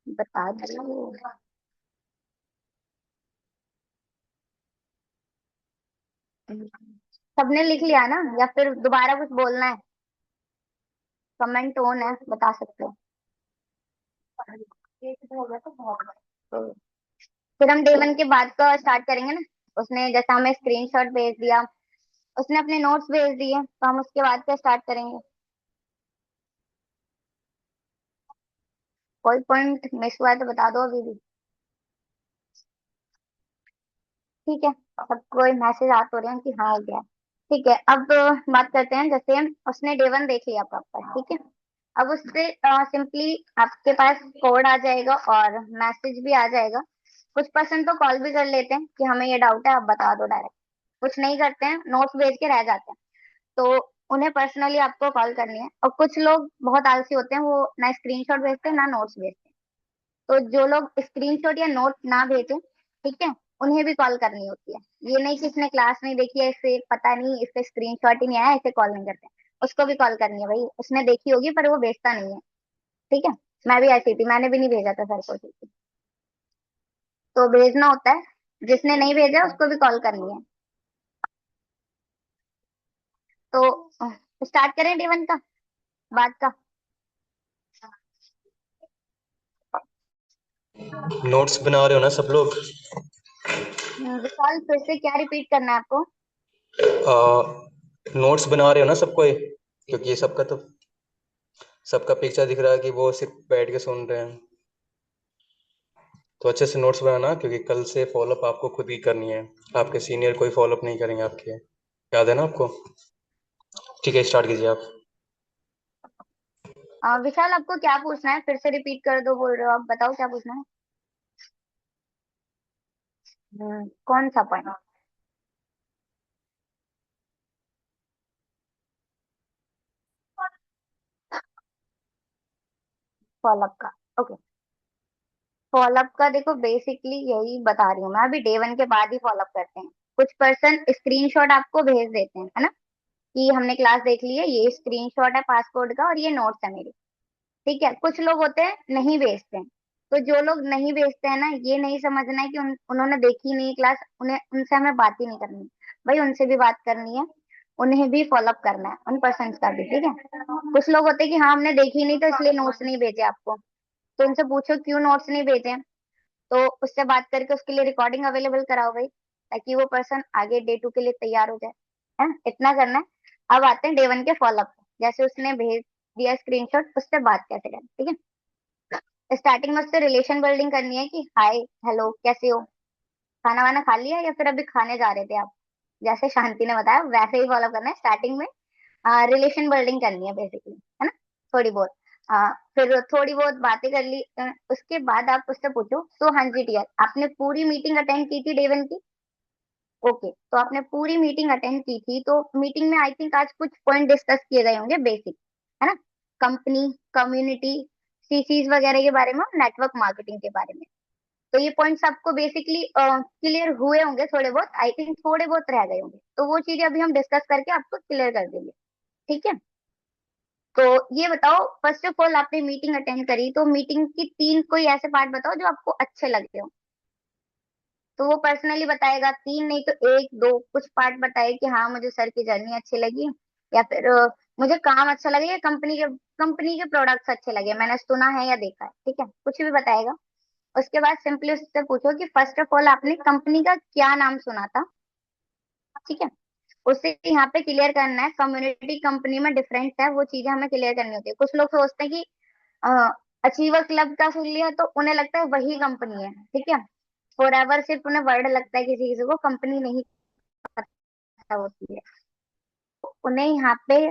बता दो। सबने लिख लिया ना, या फिर दोबारा कुछ बोलना है? कमेंट ऑन है, बता सकते हो। तो फिर हम डे 1 के बाद का स्टार्ट करेंगे ना। उसने जैसा हमें स्क्रीनशॉट भेज दिया, उसने अपने नोट्स भेज दिए, तो हम उसके बाद का स्टार्ट करेंगे। कोई पॉइंट मिस हुआ है तो बता दो अभी भी। ठीक है, सबको मैसेज आ तो रहे हैं कि हाँ हो गया। ठीक है, अब बात करते हैं, जैसे उसने डे 1 देख लिया प्रॉपर, ठीक है, अब उससे सिंपली आपके पास कोड आ जाएगा और मैसेज भी आ जाएगा। कुछ पर्सन तो कॉल भी कर लेते हैं कि हमें ये डाउट है आप बता दो डायरेक्ट, कुछ नहीं करते हैं नोट्स भेज के रह जाते हैं, तो उन्हें पर्सनली आपको कॉल करनी है। और कुछ लोग बहुत आलसी होते हैं, वो ना स्क्रीनशॉट भेजते हैं ना नोट्स भेजते हैं। तो जो लोग स्क्रीनशॉट या नोट ना भेजें, ठीक है, उन्हें भी कॉल करनी होती है। ये नहीं कि इसने क्लास नहीं देखी है इसे पता नहीं, इससे स्क्रीनशॉट ही नहीं आया, इसे कॉल नहीं करते। उसको भी कॉल करनी है भाई, उसने देखी होगी पर वो भेजता नहीं है। ठीक है, मैं भी ऐसी थी, मैंने भी नहीं भेजा था सर को, ठीक है, तो भेजना होता है। जिसने नहीं भेजा उसको भी कॉल करनी है। तो स्टार्ट करें डे 1 का, बात का। नोट्स बना रहे हो ना सब लोग? विशाल फिर से क्या रिपीट करना है आपको? नोट्स बना रहे हो ना सबको ये, क्योंकि ये सबका पिक्चर दिख रहा है कि वो सिर्फ बैठ के सुन रहे हैं। तो अच्छे से नोट्स बनाना, क्योंकि कल से फॉलोअप आपको खुद ही करनी है। आपके सीनियर कोई फॉलोअप नहीं करेंगे आपके, याद है ना आपको? ठीक है, स्टार्ट कीजिए आप। विशाल आपको क्या पूछना है, फिर से रिपीट कर दो बोल रहे हो आप, बताओ क्या पूछना है। कौन सा पॉइंट? फॉलोअप का। ओके, फॉलोअप का देखो बेसिकली यही बता रही हूँ मैं, अभी डे वन के बाद ही फॉलोअप करते हैं। कुछ पर्सन स्क्रीनशॉट आपको भेज देते हैं, है ना, कि हमने क्लास देख ली है, ये स्क्रीनशॉट है पासपोर्ट का और ये नोट्स है मेरे। ठीक है, कुछ लोग होते हैं नहीं भेजते हैं। तो जो लोग नहीं भेजते हैं ना, ये नहीं समझना है कि उन्होंने देखी नहीं क्लास, उन्हें उनसे हमें बात ही नहीं करनी। भाई उनसे भी बात करनी है, उन्हें भी फॉलोअप करना है, उन पर्सन का भी। ठीक है, कुछ लोग होते हैं कि हाँ हमने देखी नहीं तो इसलिए नोट्स नहीं भेजे आपको। तो उनसे पूछो क्यों नोट्स नहीं भेजे, तो उससे बात करके उसके लिए रिकॉर्डिंग अवेलेबल कराओ भाई, ताकि वो पर्सन आगे डे टू के लिए तैयार हो जाए। है ना? इतना करना है। अब आते हैं डे वन के फॉलोअप। जैसे उसने भेज दिया स्क्रीनशॉट, उससे बात कैसे करें। ठीक है, स्टार्टिंग में उससे रिलेशन बिल्डिंग करनी है कि हाय हेलो कैसे हो, खाना वाना खा लिया या फिर अभी खाने जा रहे थे आप। जैसे शांति ने बताया वैसे ही फॉलो करना है। स्टार्टिंग में रिलेशन बिल्डिंग करनी है बेसिकली, है ना, थोड़ी बहुत। फिर थोड़ी बहुत बातें कर ली, उसके बाद आप उससे पूछो, तो हाँ जी डियर, आपने पूरी मीटिंग अटेंड की थी डे वन की? ओके, तो आपने पूरी मीटिंग अटेंड की थी, तो मीटिंग में आई थिंक आज कुछ पॉइंट डिस्कस किए गए होंगे बेसिक, है ना, कंपनी, कम्युनिटी, सीसीज वगैरह के बारे में, नेटवर्क मार्केटिंग के बारे में। तो ये पॉइंट्स आपको बेसिकली क्लियर हुए होंगे थोड़े बहुत, आई थिंक थोड़े बहुत रह गए होंगे, तो वो चीजें अभी हम डिस्कस करके आपको क्लियर कर देंगे। ठीक है, तो ये बताओ, फर्स्ट ऑफ ऑल आपने मीटिंग अटेंड करी, तो मीटिंग की तीन कोई ऐसे पार्ट बताओ जो आपको अच्छे लगे हो। तो वो पर्सनली बताएगा, तीन नहीं तो एक दो कुछ पार्ट बताए कि हाँ मुझे सर की जर्नी अच्छी लगी, या फिर मुझे काम अच्छा लगे, या कंपनी के प्रोडक्ट्स अच्छे लगे, मैंने सुना है या देखा है। ठीक है, कुछ भी बताएगा। उसके बाद सिंपली उससे पूछो कि फर्स्ट ऑफ ऑल आपने कंपनी का क्या नाम सुना था। ठीक है, उससे यहाँ पे क्लियर करना है, कम्युनिटी कंपनी में डिफरेंस है, वो चीजें हमें क्लियर करनी होती है। कुछ लोग सोचते हैं कि अचीवर क्लब का सुन लिया तो उन्हें लगता है वही कंपनी है। ठीक है, फॉर एवर सिर्फ उन्हें वर्ड लगता है, किसी किसी को कंपनी नहीं पता होती है। उन्हें यहाँ पे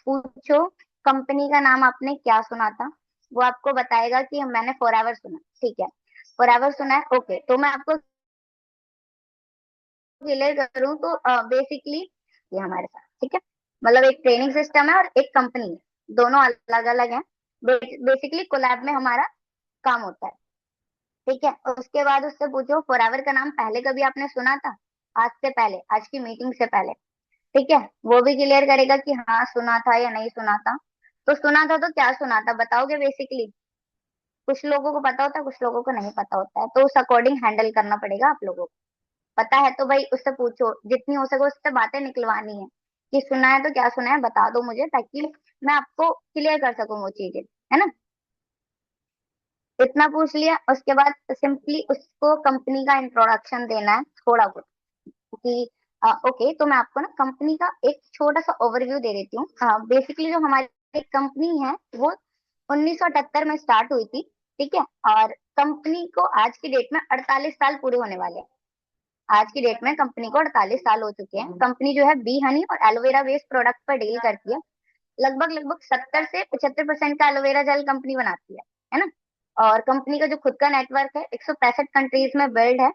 पूछो कंपनी का नाम आपने क्या सुना था, वो आपको बताएगा कि मैंने फॉर एवर सुना। ठीक है, फॉर एवर सुना है, ओके, तो मैं आपको क्लियर करूँ तो बेसिकली ये हमारे साथ, ठीक है, मतलब एक ट्रेनिंग सिस्टम है और एक कंपनी है, दोनों अलग अलग हैं। बेसिकली कोलैब में हमारा काम होता है। ठीक है, उसके बाद उससे पूछो फॉरएवर का नाम पहले कभी आपने सुना था, आज से पहले, आज की मीटिंग से पहले। ठीक है, वो भी क्लियर करेगा कि हाँ सुना था या नहीं सुना था। तो सुना था तो क्या सुना था बताओगे बेसिकली। कुछ लोगों को पता होता है, कुछ लोगों को नहीं पता होता है, तो उस अकॉर्डिंग हैंडल करना पड़ेगा आप लोगों को। पता है तो भाई उससे पूछो, जितनी हो सके उससे बातें निकलवानी है, कि सुना है तो क्या सुना है बता दो मुझे, ताकि मैं आपको क्लियर कर सकूं वो चीजें, है ना। इतना पूछ लिया, उसके बाद सिंपली उसको कंपनी का इंट्रोडक्शन देना है थोड़ा बहुत, कि ओके, तो मैं आपको ना कंपनी का एक छोटा सा ओवरव्यू दे देती हूँ। बेसिकली जो हमारी कंपनी है वो 1978 में स्टार्ट हुई थी। ठीक है, और कंपनी को आज की डेट में 48 साल पूरे होने वाले हैं। आज की डेट में कंपनी को 48 साल हो चुके हैं। कंपनी जो है बी हनी और एलोवेरा बेस्ड प्रोडक्ट पर डील करती है। लगभग लगभग 70 से 75% का एलोवेरा जेल कंपनी बनाती है ना। और कंपनी का जो खुद का नेटवर्क है 165 कंट्रीज में बिल्ड है।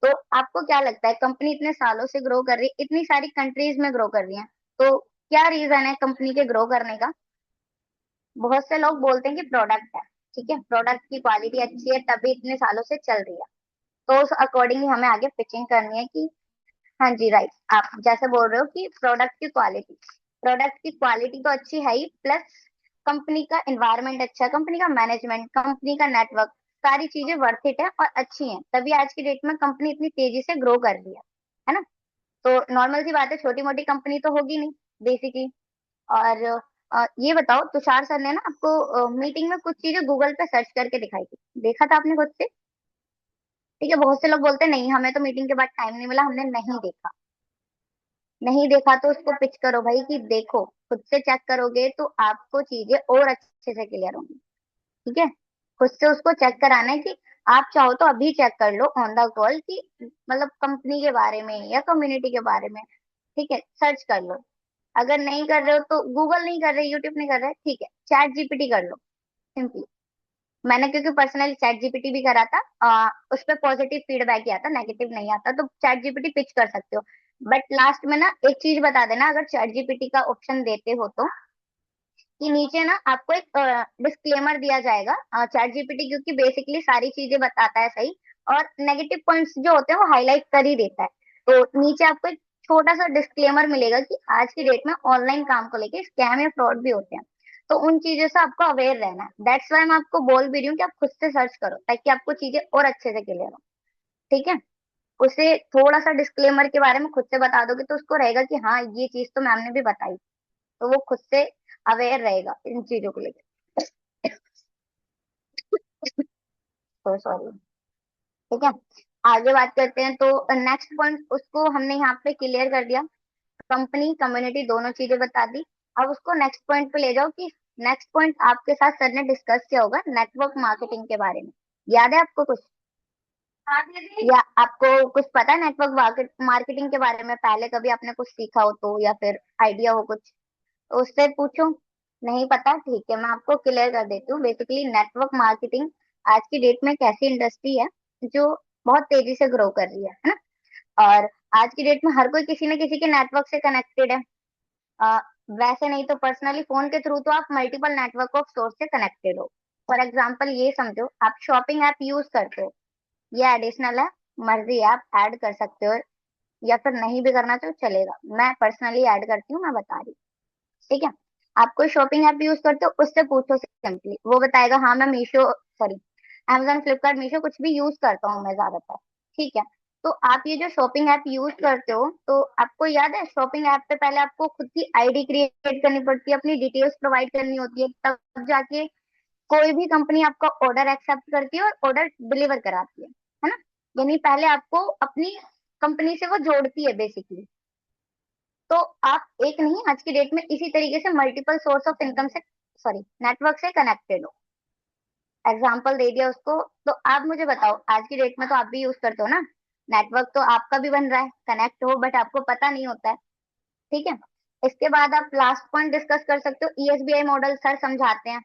तो आपको क्या लगता है, कंपनी इतने सालों से ग्रो कर रही है, इतनी सारी कंट्रीज में ग्रो कर रही है, तो क्या रीजन है कंपनी के ग्रो करने का? बहुत से लोग बोलते हैं कि प्रोडक्ट है। ठीक है, प्रोडक्ट की क्वालिटी अच्छी है तभी इतने सालों से चल रही है। तो उस अकॉर्डिंग ही हमें आगे पिचिंग करनी है कि हाँ जी राइट, आप जैसे बोल रहे हो कि प्रोडक्ट की क्वालिटी तो अच्छी है ही, प्लस कंपनी का एनवायरनमेंट अच्छा है, कंपनी का मैनेजमेंट, कंपनी का नेटवर्क, सारी चीजें वर्थ इट है और अच्छी हैं, तभी आज की डेट में कंपनी इतनी तेजी से ग्रो कर रही है ना। तो नॉर्मल सी बात है, छोटी मोटी कंपनी तो होगी नहीं बेसिकली। और ये बताओ, तुषार सर ने ना आपको मीटिंग में कुछ चीजें गूगल पे सर्च करके दिखाई थी, देखा था आपने खुद से? ठीक है, बहुत से लोग बोलते हैं नहीं हमें तो मीटिंग के बाद टाइम नहीं मिला, हमने नहीं देखा। नहीं देखा तो उसको पिच करो भाई कि देखो, खुद से चेक करोगे तो आपको चीजें और अच्छे से क्लियर होंगी। ठीक है, खुद से उसको चेक कराना है कि आप चाहो तो अभी चेक कर लो ऑन द कॉल कि मतलब कंपनी के बारे में या कम्युनिटी के बारे में। ठीक है, सर्च कर लो। अगर नहीं कर रहे हो तो गूगल नहीं कर रहे, यूट्यूब नहीं कर रहे, ठीक है, चैट जीपीटी कर लो सिंपली। मैंने क्योंकि पर्सनली चैट जीपीटी भी करा था, उस पर पॉजिटिव फीडबैक ही आता, नेगेटिव नहीं आता, तो चैट जीपीटी पिच कर सकते हो। बट लास्ट में ना एक चीज बता देना, अगर चैट जीपीटी का ऑप्शन देते हो तो, कि नीचे ना आपको एक डिस्क्लेमर दिया जाएगा। चैट जीपीटी क्योंकि बेसिकली सारी चीजें बताता है सही, और नेगेटिव पॉइंट्स जो होते हैं वो हाईलाइट कर ही देता है। तो नीचे आपको एक छोटा सा डिस्क्लेमर मिलेगा कि आज की डेट में ऑनलाइन काम को लेके स्कैम या फ्रॉड भी होते हैं। तो उन चीजों से आपको अवेयर रहना है। दैट्स वाई मैं आपको बोल भी रही हूँ कि आप खुद से सर्च करो ताकि आपको चीजें और अच्छे से क्लियर हो। ठीक है, उसे थोड़ा सा डिस्क्लेमर के बारे में खुद से बता दोगे तो उसको रहेगा कि हाँ ये चीज तो मैम ने भी बताई, तो वो खुद से अवेयर रहेगा इन चीजों को लेकर। तो सॉरी। ठीक है, आगे बात करते हैं। तो नेक्स्ट पॉइंट उसको हमने यहाँ पे क्लियर कर दिया, कंपनी कम्युनिटी दोनों चीजें बता दी। अब उसको नेक्स्ट पॉइंट पे ले जाओ कि नेक्स्ट पॉइंट आपके साथ सर ने डिस्कस किया होगा नेटवर्क मार्केटिंग के बारे में। याद है आपको कुछ? हाँ दीदी। या आपको कुछ पता है नेटवर्क मार्केटिंग के बारे में? पहले कभी आपने कुछ सीखा हो तो, या फिर आइडिया हो कुछ तो उससे पूछो। नहीं पता, ठीक है, मैं आपको क्लियर कर देती हूँ। बेसिकली नेटवर्क मार्केटिंग आज की डेट में एक ऐसी इंडस्ट्री है जो बहुत तेजी से ग्रो कर रही है ना। और आज की डेट में हर कोई किसी न किसी के नेटवर्क से कनेक्टेड है। अ, वैसे नहीं तो पर्सनली फोन के थ्रू तो आप मल्टीपल नेटवर्क ऑफ सोर्स से कनेक्टेड हो। फॉर एग्जाम्पल ये समझो, आप शॉपिंग ऐप यूज करते हो, ये एडिशनल है, मर्जी है, आप ऐड कर सकते हो, या फिर नहीं भी करना तो चलेगा। मैं पर्सनली ऐड करती हूँ, मैं बता रही हूँ। ठीक है, आप कोई शॉपिंग ऐप यूज करते हो, उससे पूछो सिंपली, वो बताएगा हाँ मैं मीशो, सॉरी, अमेजोन, फ्लिपकार्ट, मीशो कुछ भी यूज करता हूँ मैं ज्यादातर। ठीक है, तो आप ये जो शॉपिंग ऐप यूज करते हो, तो आपको याद है शॉपिंग ऐप पे पहले आपको खुद की आईडी क्रिएट करनी पड़ती है, अपनी डिटेल्स प्रोवाइड करनी होती है, तब जाके कोई भी कंपनी आपका ऑर्डर एक्सेप्ट करती है और ऑर्डर डिलीवर कराती है ना। यानी पहले आपको अपनी कंपनी से वो जोड़ती है बेसिकली। तो आप एक नहीं, आज की डेट में इसी तरीके से मल्टीपल सोर्स ऑफ इनकम से, सॉरी, नेटवर्क से कनेक्टेड हो। एग्जाम्पल दे दिया उसको। तो आप मुझे बताओ, आज की डेट में तो आप भी यूज करते हो ना, नेटवर्क तो आपका भी बन रहा है, कनेक्ट हो, बट आपको पता नहीं होता है। ठीक है, इसके बाद आप लास्ट पॉइंट डिस्कस कर सकते हो, ईएसबीआई मॉडल सर समझाते हैं,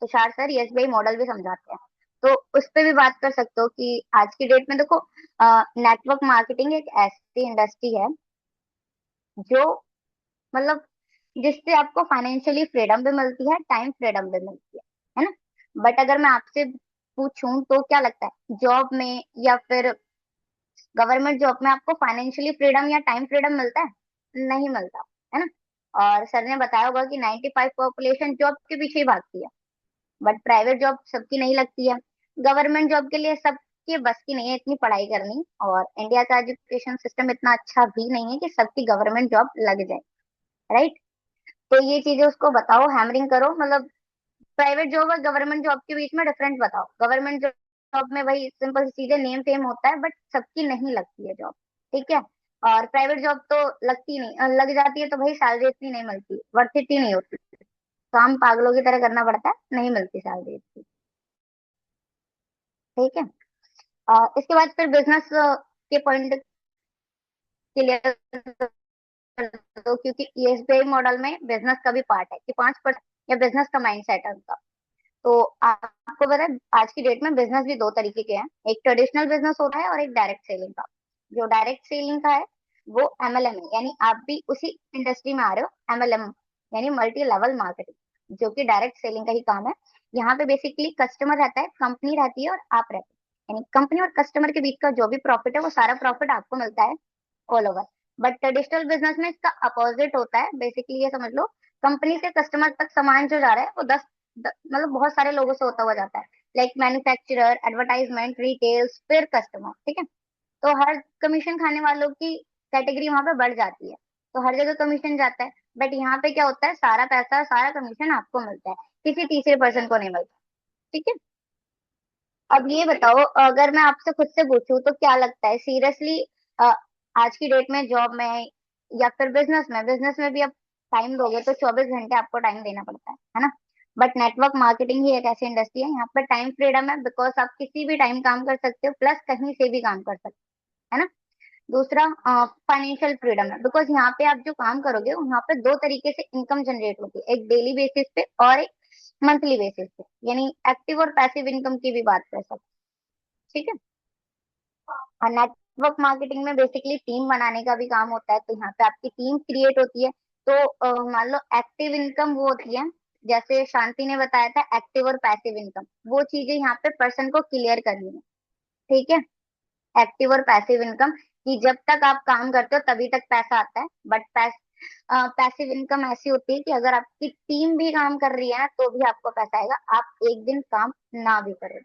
तुषार सर ईएसबीआई मॉडल भी समझाते हैं। तो उस पर भी बात कर सकते हो कि आज की डेट में देखो, नेटवर्क मार्केटिंग एक ऐसी इंडस्ट्री है जो मतलब जिससे आपको फाइनेंशियली फ्रीडम भी मिलती है, टाइम फ्रीडम भी मिलती है ना। बट अगर मैं आपसे पूछूं तो क्या लगता है, जॉब में या फिर गवर्नमेंट जॉब में आपको फाइनेंशियली फ्रीडम या टाइम फ्रीडम मिलता है? नहीं मिलता, है ना। और सर ने बताया होगा कि 95 पॉपुलेशन जॉब के पीछे ही भागती है, बट प्राइवेट जॉब सबकी नहीं लगती है। गवर्नमेंट जॉब के लिए सबके बस की नहीं है इतनी पढ़ाई करनी, और इंडिया का एजुकेशन सिस्टम इतना अच्छा भी नहीं है कि सबकी गवर्नमेंट जॉब लग जाए, राइट। तो ये चीजें उसको बताओ, हैमरिंग करो, मतलब प्राइवेट जॉब और गवर्नमेंट जॉब के बीच में डिफरेंस बताओ। गवर्नमेंट जॉब में भाई सिंपल सी चीजें, नेम फेम होता है, बट सबकी नहीं लगती है जॉब। ठीक है, और प्राइवेट जॉब तो लगती नहीं, लग जाती है तो भाई सैलरी इतनी नहीं मिलती, वर्थ इट ही नहीं होती, काम पागलों की तरह करना पड़ता है, नहीं मिलती सैलरी इतनी। ठीक है, इसके बाद फिर बिजनेस के पॉइंट क्लियर दो, क्योंकि एसबीआई मॉडल में बिजनेस का भी पार्ट है कि 5% या बिजनेस का माइंडसेट है उनका। तो आपको पता है आज की डेट में बिजनेस भी दो तरीके के हैं, एक ट्रेडिशनल बिजनेस होता है और एक डायरेक्ट सेलिंग का। जो डायरेक्ट सेलिंग का है वो एमएलएम है, यानी आप भी उसी इंडस्ट्री में आ रहे हो, एमएलएम यानी मल्टी लेवल मार्केटिंग, जो कि डायरेक्ट सेलिंग का ही काम है। यहाँ पे बेसिकली कस्टमर रहता है, कंपनी रहती है और आप रहते हैं, यानी कंपनी और कस्टमर के बीच का जो भी प्रॉफिट है वो सारा प्रॉफिट आपको मिलता है all over. But traditional business में इसका अपोजिट होता है, बेसिकली ये समझ लो, कंपनी से कस्टमर तक सामान जो जा रहा है वो मतलब बहुत सारे लोगों से होता हुआ जाता है, लाइक मैन्युफैक्चरर, एडवर्टाइजमेंट, रिटेल्स, फिर कस्टमर। ठीक है, तो हर कमीशन खाने वालों की कैटेगरी वहां पे बढ़ जाती है, तो हर जगह कमीशन जाता है। बट यहाँ पे क्या होता है, सारा पैसा, सारा कमीशन आपको मिलता है, किसी तीसरे पर्सन को नहीं मिलता। ठीक है, अब ये बताओ, अगर मैं आपसे खुद से पूछूं तो क्या लगता है सीरियसली, आज की डेट में जॉब में या फिर बिजनेस में भी आप टाइम दोगे तो 24 घंटे आपको टाइम देना पड़ता है ना। बट नेटवर्क मार्केटिंग ही एक ऐसी इंडस्ट्री है, यहाँ पर टाइम फ्रीडम है, बिकॉज आप किसी भी टाइम काम कर सकते हो, प्लस कहीं से भी काम कर सकते हो, है ना। दूसरा, फाइनेंशियल फ्रीडम है, बिकॉज यहाँ पे आप जो काम करोगे वहाँ पे दो तरीके से इनकम जनरेट होती है, एक डेली बेसिस पे और एक मंथली बेसिस पे, यानी एक्टिव और पैसिव इनकम की भी बात कर सकते हैं, ठीक है। और नेटवर्क मार्केटिंग में बेसिकली टीम बनाने का भी काम होता है, तो यहाँ पे आपकी टीम क्रिएट होती है। तो मान लो एक्टिव इनकम वो होती है, जैसे शांति ने बताया था एक्टिव और पैसिव इनकम, वो चीजें यहाँ पे पर्सन को क्लियर करनी है, ठीक है। एक्टिव और पैसिव इनकम, कि जब तक आप काम करते हो तभी तक पैसा आता है, बट पैसिव इनकम ऐसी होती है कि अगर आपकी टीम भी काम कर रही है ना तो भी आपको पैसा आएगा, आप एक दिन काम ना भी करें,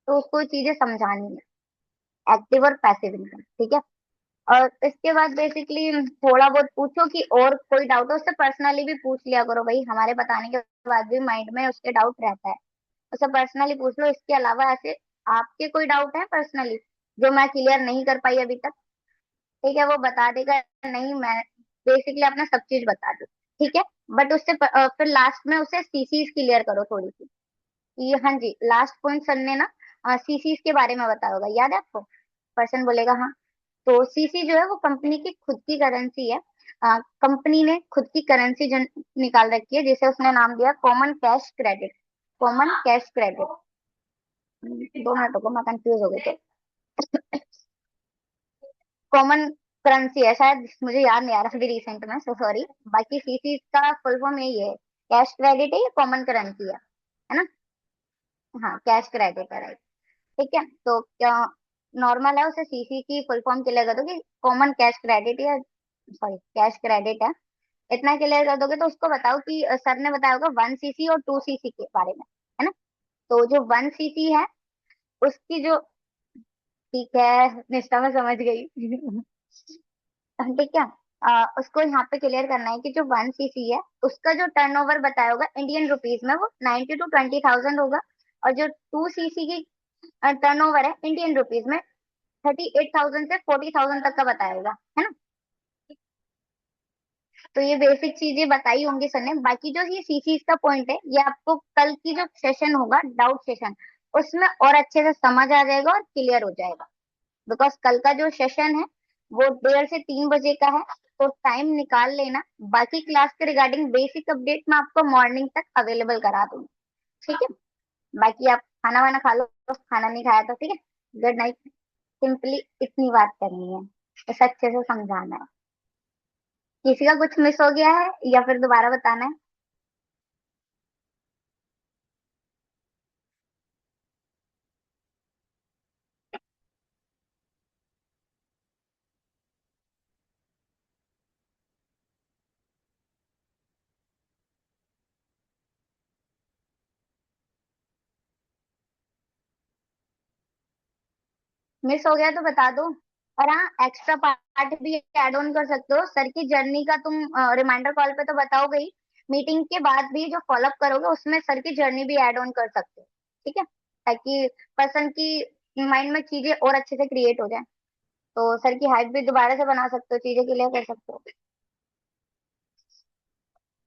तो उसको चीजें समझानी है, एक्टिव और पैसिव इनकम, ठीक है। और इसके बाद बेसिकली थोड़ा बहुत पूछो कि और कोई डाउट है उससे पर्सनली भी पूछ लिया करो भाई, हमारे बताने के बाद भी माइंड में उसके डाउट रहता है, उससे पर्सनली पूछ लो। इसके अलावा ऐसे आपके कोई डाउट है पर्सनली जो मैं क्लियर नहीं कर पाई अभी तक, ठीक है, वो बता देगा। नहीं, मैं बेसिकली अपना सब चीज बता दूँ, ठीक है। बट उससे फिर लास्ट में उसे सीसीज क्लियर करो थोड़ी सी, ये हाँ जी, लास्ट पॉइंट सर ने ना सीसीज के बारे में बताया होगा, याद है आपको। पर्सन बोलेगा हाँ, तो सीसी जो है वो कंपनी की खुद की करेंसी है। कंपनी ने खुद की करेंसी निकाल रखी है, जिसे उसने नाम दिया common cash credit. Common cash credit, 2 minute को मैं कंफ्यूज हो गई थी। कॉमन करेंसी है शायद, मुझे याद नहीं आ रहा अभी रिसेंट में, सो सॉरी। बाकी सीसी का फुल फॉर्म यही है, कैश क्रेडिट है, ये कॉमन करेंसी है ना। हाँ, कैश क्रेडिट है, राइट, ठीक है। तो क्या नॉर्मल है, उसे सीसी की फुल फॉर्म क्लियर कर दो कि कॉमन कैश क्रेडिट या सॉरी कैश क्रेडिट है, इतना क्लियर कर दोगे तो उसको बताओ कि सर ने बताया होगा 1 सीसी और 2 सीसी के बारे में, है ना। तो जो 1 सीसी है उसकी जो, ठीक है निष्ठा में समझ गई। ठीक है। उसको यहाँ पे क्लियर करना है कि जो 1 सीसी है उसका जो टर्नओवर बताया होगा इंडियन रुपीज में वो 90 to 20,000 होगा, और जो 2 सीसी की टर्नओवर है इंडियन रुपीज में 38,000 से 40,000 तक का बताया होगा, है ना। तो ये बेसिक चीजें बताई होंगी सर ने। बाकी जो ये सीसीज का पॉइंट है ये आपको कल की जो सेशन होगा डाउट सेशन, उसमें और अच्छे से समझ आ जाएगा और क्लियर हो जाएगा, बिकॉज कल का जो सेशन है वो 1:30 से 3 बजे का है, तो टाइम निकाल लेना। बाकी क्लास के रिगार्डिंग बेसिक अपडेट मैं आपको मॉर्निंग तक अवेलेबल करा दूंगी, ठीक है। बाकी आप खाना वाना खा लो, खाना नहीं खाया तो ठीक है, गुड नाइट। सिंपली इतनी बात करनी है, बस अच्छे से समझाना है। किसी का कुछ मिस हो गया है या फिर दोबारा बताना है। मिस हो गया तो बता दो। और हाँ, एक्स्ट्रा पार्ट भी ऐड ऑन कर सकते हो, सर की जर्नी का तुम रिमाइंडर कॉल पे तो बताओगे ही, मीटिंग के बाद भी जो फॉलोअप करोगे उसमें सर की जर्नी भी ऐड ऑन कर सकते हो, ठीक है, ताकि पर्सन की माइंड में चीजें और अच्छे से क्रिएट हो जाए। तो सर की हाइट भी दोबारा से बना सकते हो, चीजें क्लियर कर सकते हो।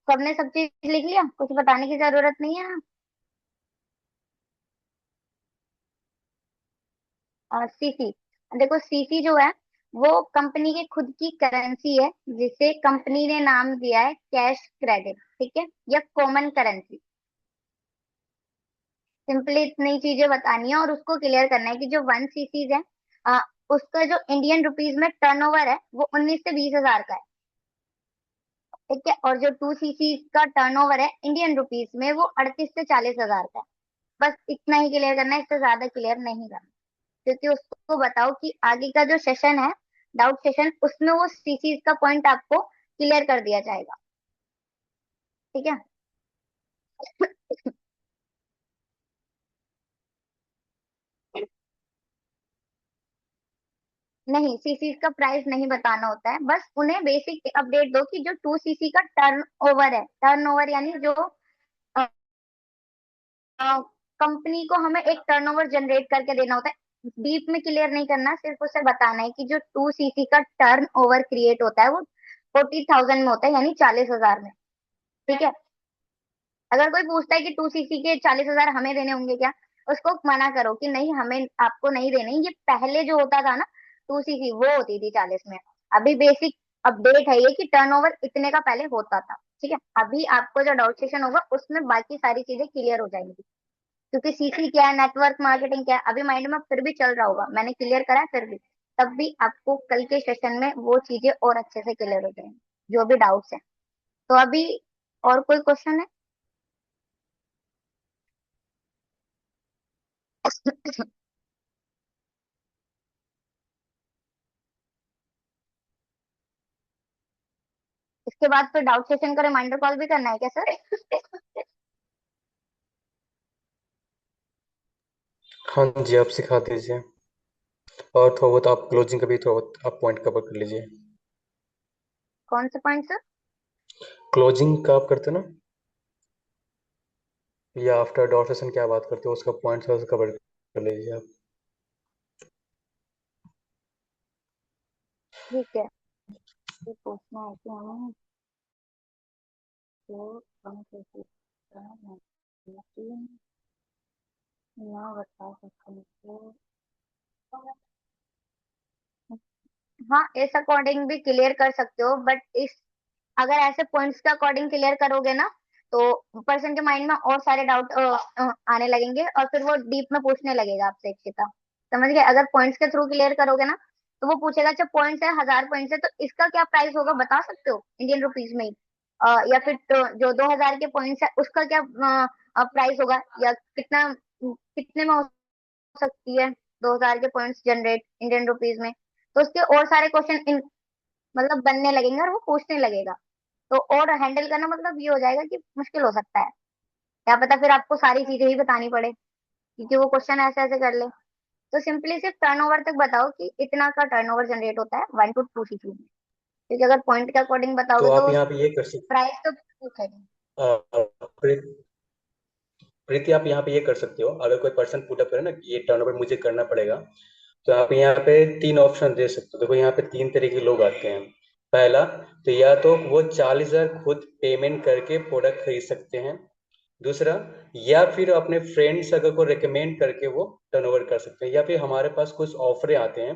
सबने सब चीज लिख लिया, कुछ बताने की जरूरत नहीं है ना। सीसी, देखो सीसी जो है वो कंपनी की खुद की करेंसी है, जिसे कंपनी ने नाम दिया है कैश क्रेडिट, ठीक है, या कॉमन करेंसी। सिंपली इतनी चीजें बतानी है और उसको क्लियर करना है कि जो 1 सीसी है, आ, उसका जो इंडियन रुपीज में टर्नओवर है वो 19 से 20 हजार का है, ठीक है। और जो 2 सीसी का टर्नओवर है इंडियन रुपीज में वो 38 से 40 हजार का है। बस इतना ही क्लियर करना है, इससे ज्यादा क्लियर नहीं करना, क्योंकि उसको बताओ कि आगे का जो सेशन है डाउट सेशन, उसमें वो सीसीज का पॉइंट आपको क्लियर कर दिया जाएगा, ठीक है। नहीं, सीसीज का प्राइस नहीं बताना होता है, बस उन्हें बेसिक अपडेट दो कि जो 2 सीसी का टर्न ओवर है, टर्न ओवर यानी जो कंपनी को हमें एक टर्नओवर जनरेट करके देना होता है। डीप में क्लियर नहीं करना, सिर्फ उसे बताना है कि जो 2 सीसी का टर्नओवर क्रिएट होता है वो 40,000 में होता है, यानी 40,000 में। ठीक है। अगर कोई पूछता है कि 2 सीसी के 40,000 हमें देने होंगे क्या, उसको मना करो कि नहीं, हमें आपको नहीं देने। ये पहले जो होता था ना 2 सीसी, वो होती थी 40 में। अभी बेसिक अपडेट है ये कि टर्नओवर इतने का पहले होता था। ठीक है। अभी आपको जो डाउट सेशन होगा उसमें बाकी सारी चीजें क्लियर हो जाएंगी, क्योंकि सीसी क्या है, नेटवर्क मार्केटिंग क्या है, अभी माइंड में फिर भी चल रहा होगा, मैंने क्लियर करा है फिर भी, तब भी आपको कल के सेशन में वो चीजें और अच्छे से क्लियर हो जाएंगी, जो भी डाउट्स है। तो अभी और कोई क्वेश्चन है? इसके बाद फिर डाउट सेशन का रिमाइंडर कॉल भी करना है क्या सर? हाँ जी, आप सिखा दीजिए। और थोड़ा बहुत आप क्लोजिंग का भी थोड़ा बहुत आप पॉइंट कवर कर लीजिए। कौन से पॉइंट सर? क्लोजिंग का आप करते हो ना, या आफ्टर डॉट सेशन क्या बात करते हो, उसका पॉइंट थोड़ा सा कवर कर लीजिए आप। ठीक है। ये पूछना है कि हमें जो हम कैसे ना बता सकते। हाँ, इस अकॉर्डिंग भी क्लियर कर सकते हो, बट इस अगर ऐसे पॉइंट्स के अकॉर्डिंग क्लियर करोगे ना, तो पर्सन के माइंड में और सारे डाउट आने लगेंगे और फिर वो डीप में पूछने लगेगा आपसे इक्षिता। समझ गए? अगर पॉइंट्स के थ्रू क्लियर करोगे ना, तो वो पूछेगा अच्छा पॉइंट्स है, 1000 पॉइंट्स है, तो इसका क्या प्राइस होगा बता सकते हो इंडियन रुपीज में ही? या फिर तो जो 2000 के पॉइंट्स है उसका क्या प्राइस होगा, या कितना कितने में हो सकती है 2000 के पॉइंट्स जनरेट इंडियन रुपीज में? तो उसके और सारे क्वेश्चन मतलब बनने लगेंगे और वो पूछने लगेगा। तो और हैंडल करना मतलब ये हो जाएगा कि मुश्किल हो सकता है, क्या पता फिर आपको सारी चीजें ही बतानी पड़े, क्योंकि वो क्वेश्चन ऐसे ऐसे कर ले। तो सिंपली सिर्फ टर्नओवर तक बताओ कि इतना का टर्नओवर जनरेट होता है 1 to 2 सीसी में, क्योंकि अगर पॉइंट के अकॉर्डिंग तो बताओगे आप तो यहाँ पे ये कर सकते, प्राइस तो पूछेगा। प्रीति आप यहाँ पे ये कर सकते हो, अगर कोई पर्सन पुट अप करे ना कि ये टर्नओवर मुझे करना पड़ेगा, तो आप यहाँ पे 3 ऑप्शन दे सकते हो। देखो यहाँ पे 3 तरह के लोग आते हैं। पहला, तो या तो वो 40,000 खुद पेमेंट करके प्रोडक्ट खरीद सकते हैं। दूसरा, या फिर अपने फ्रेंड्स अगर को रेकमेंड करके वो टर्नओवर कर सकते हैं। या फिर हमारे पास कुछ ऑफर आते हैं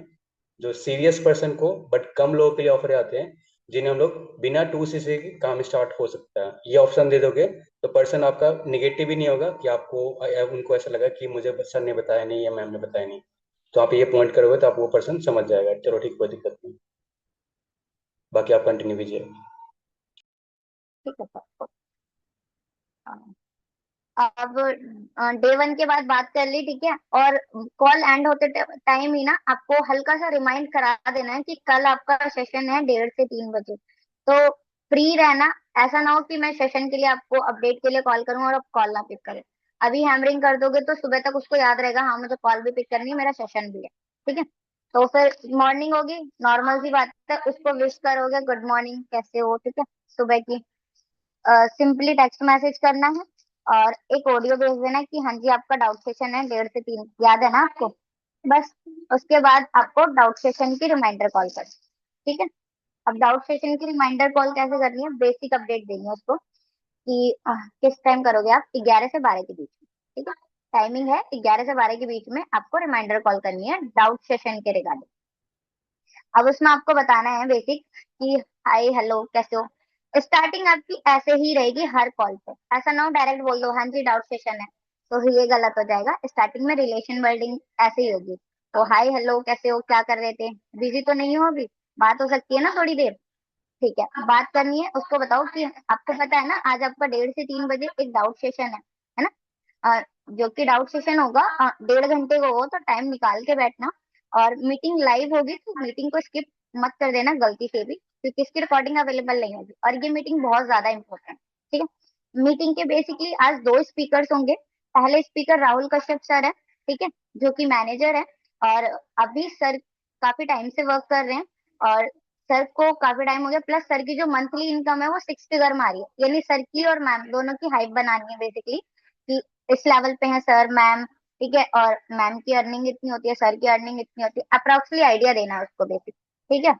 जो सीरियस पर्सन को बट कम लोगों के लिए ऑफर आते हैं, जिन्हें हम लोग बिना 2 सीसी के काम स्टार्ट हो सकता है। ये ऑप्शन दे दोगे तो पर्सन आपका निगेटिव ही नहीं होगा कि आपको उनको ऐसा लगा कि मुझे सर ने बताया नहीं या मैम ने बताया नहीं। तो आप ये पॉइंट करोगे तो आप वो पर्सन समझ जाएगा, चलो ठीक, कोई दिक्कत नहीं। बाकी आप कंटिन्यू कीजिए। ठीक है सर। अब डे 1 के बाद बात कर ली, ठीक है। और कॉल एंड होते टाइम ही ना आपको हल्का सा रिमाइंड करा देना है कि कल आपका सेशन है 1:30 से 3 बजे, तो फ्री रहना। ऐसा ना हो कि मैं सेशन के लिए आपको अपडेट के लिए कॉल करूं और आप कॉल ना पिक करें। अभी हैमरिंग कर दोगे तो सुबह तक उसको याद रहेगा, हाँ मुझे कॉल भी पिक करनी है, मेरा सेशन भी है। ठीक है। तो फिर मॉर्निंग होगी, नॉर्मल सी बात है, उसको विश करोगे गुड मॉर्निंग कैसे हो, ठीक है, सुबह की। सिंपली टेक्स्ट मैसेज करना है और एक ऑडियो भेज देना है कि हाँ जी आपका डाउट सेशन है 1:30 से 3, याद है ना आपको? बस उसके बाद आपको डाउट सेशन की रिमाइंडर कॉल कर, ठीक है। अब डाउट सेशन की रिमाइंडर कॉल कैसे करनी है, बेसिक अपडेट देनी है उसको कि किस टाइम करोगे आप, 11 से 12 के बीच में, ठीक है। टाइमिंग है 11 से 12 के बीच में आपको रिमाइंडर कॉल करनी है डाउट सेशन के रिगार्डिंग। अब उसमें आपको बताना है बेसिक कि हाय हेलो कैसे हो। स्टार्टिंग आपकी ऐसे ही रहेगी हर कॉल पे, ऐसा ना हो डायरेक्ट बोल दो हाँ जी डाउट सेशन है, तो ये गलत हो जाएगा। स्टार्टिंग में रिलेशन बिल्डिंग ऐसे ही होगी। तो हाय हेलो कैसे हो, क्या कर रहे थे, बिजी तो नहीं हो अभी, बात हो सकती है ना थोड़ी देर? ठीक है, बात करनी है उसको बताओ कि आपको पता है ना आज आपका 1:30 से 3 बजे एक डाउट सेशन है ना? जो कि डाउट सेशन होगा 1.5 घंटे को हो, तो टाइम निकाल के बैठना। और मीटिंग लाइव होगी तो मीटिंग को स्किप मत कर देना गलती से भी, क्योंकि इसकी रिकॉर्डिंग अवेलेबल नहीं होगी और ये मीटिंग बहुत ज्यादा इंपॉर्टेंट। ठीक है। मीटिंग के बेसिकली आज 2 स्पीकर्स होंगे। पहले स्पीकर राहुल कश्यप सर है, ठीक है, जो कि मैनेजर है। और अभी सर काफी टाइम से वर्क कर रहे हैं और सर को काफी टाइम हो गया, प्लस सर की जो मंथली इनकम है वो 6 फिगर में आ रही है, यानी सर की और मैम दोनों की हाइप बनानी है बेसिकली कि इस लेवल पे है सर मैम, ठीक है, और मैम की अर्निंग इतनी होती है, सर की अर्निंग इतनी होती है, अप्रोक्सली आइडिया देना है उसको बेसिक, ठीक है।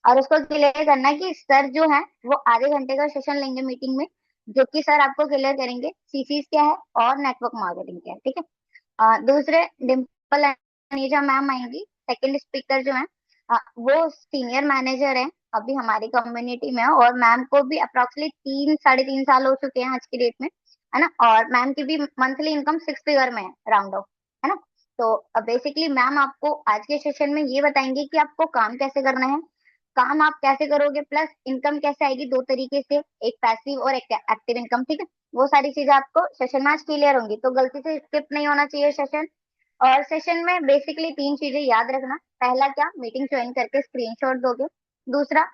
और उसको क्लियर करना है कि सर जो है वो आधे घंटे का सेशन लेंगे मीटिंग में, जो कि सर आपको क्लियर करेंगे सीसीज क्या है और नेटवर्क मार्केटिंग क्या है, ठीक है। दूसरे डिम्पल अनीजा मैम आएंगी, सेकंड स्पीकर जो है वो सीनियर मैनेजर है अभी हमारी कम्युनिटी में, और मैम को भी अप्रोक्सीमेटली 3 साढ़े 3 साल हो चुके हैं आज की डेट में, है ना। और मैम की भी मंथली इनकम 6 फिगर में है, राउंड ऑफ, है ना। तो बेसिकली मैम आपको आज के सेशन में ये बताएंगे कि आपको काम कैसे करना है, काम आप कैसे करोगे, प्लस इनकम कैसे आएगी, दो तरीके से, एक पैसिव और एक एक्टिव इनकम, ठीक है। वो सारी चीजें आपको सेशन में आज क्लियर होंगी, तो गलती से स्किप नहीं होना चाहिए सेशन। और सेशन में बेसिकली 3 चीजें याद रखना। पहला क्या, मीटिंग ज्वाइन करके स्क्रीनशॉट दोगे। दूसरा,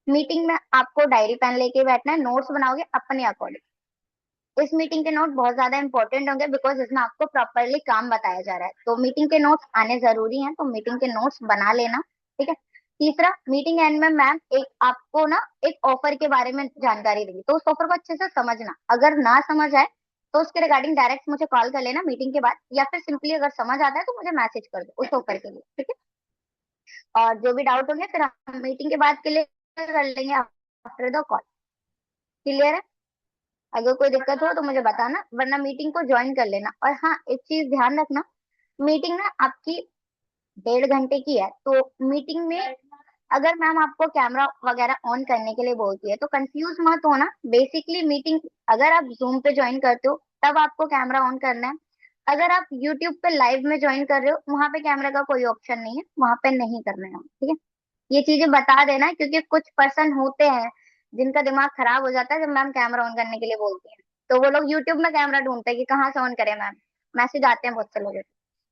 मीटिंग में आपको डायरी पेन लेके बैठना है, नोट्स बनाओगे अपने अकॉर्डिंग। इस मीटिंग के नोट बहुत ज्यादा इंपॉर्टेंट होंगे, बिकॉज इसमें आपको प्रॉपरली काम बताया जा रहा है, तो मीटिंग के नोट्स आने जरूरी हैं, तो मीटिंग के नोट्स बना लेना, ठीक है। तीसरा, मीटिंग एंड में मैम एक आपको ना एक ऑफर के बारे में जानकारी देगी, तो उस ऑफर को अच्छे से समझना, अगर ना समझ आए तो उसके रिगार्डिंग डायरेक्ट मुझे कॉल कर लेना मीटिंग के बाद, या फिर सिंपली अगर समझ आता है तो मुझे मैसेज कर दो उस ऑफर के लिए, ठीक है। और जो भी डाउट होंगे फिर हम मीटिंग के बाद क्लियर कर लेंगे आफ्टर द कॉल। क्लियर है? अगर कोई दिक्कत हो तो मुझे बताना, वरना मीटिंग को ज्वाइन कर लेना। और हाँ, एक चीज ध्यान रखना, मीटिंग ना आपकी 1.5 घंटे की है, तो मीटिंग में अगर मैम आपको कैमरा वगैरह ऑन करने के लिए बोलती है तो कंफ्यूज मत होना। बेसिकली मीटिंग अगर आप जूम पे ज्वाइन करते हो तब आपको कैमरा ऑन करना है, अगर आप यूट्यूब पे लाइव में ज्वाइन कर रहे हो वहां पे कैमरा का कोई ऑप्शन नहीं है, वहां पे नहीं करना है, ठीक है। ये चीजें बता देना, क्योंकि कुछ पर्सन होते हैं जिनका दिमाग खराब हो जाता है जब मैम कैमरा ऑन करने के लिए बोलती है, तो वो लोग यूट्यूब में कैमरा ढूंढते हैं कि कहाँ से ऑन करें मैम, मैसेज आते हैं बहुत से लोगों के,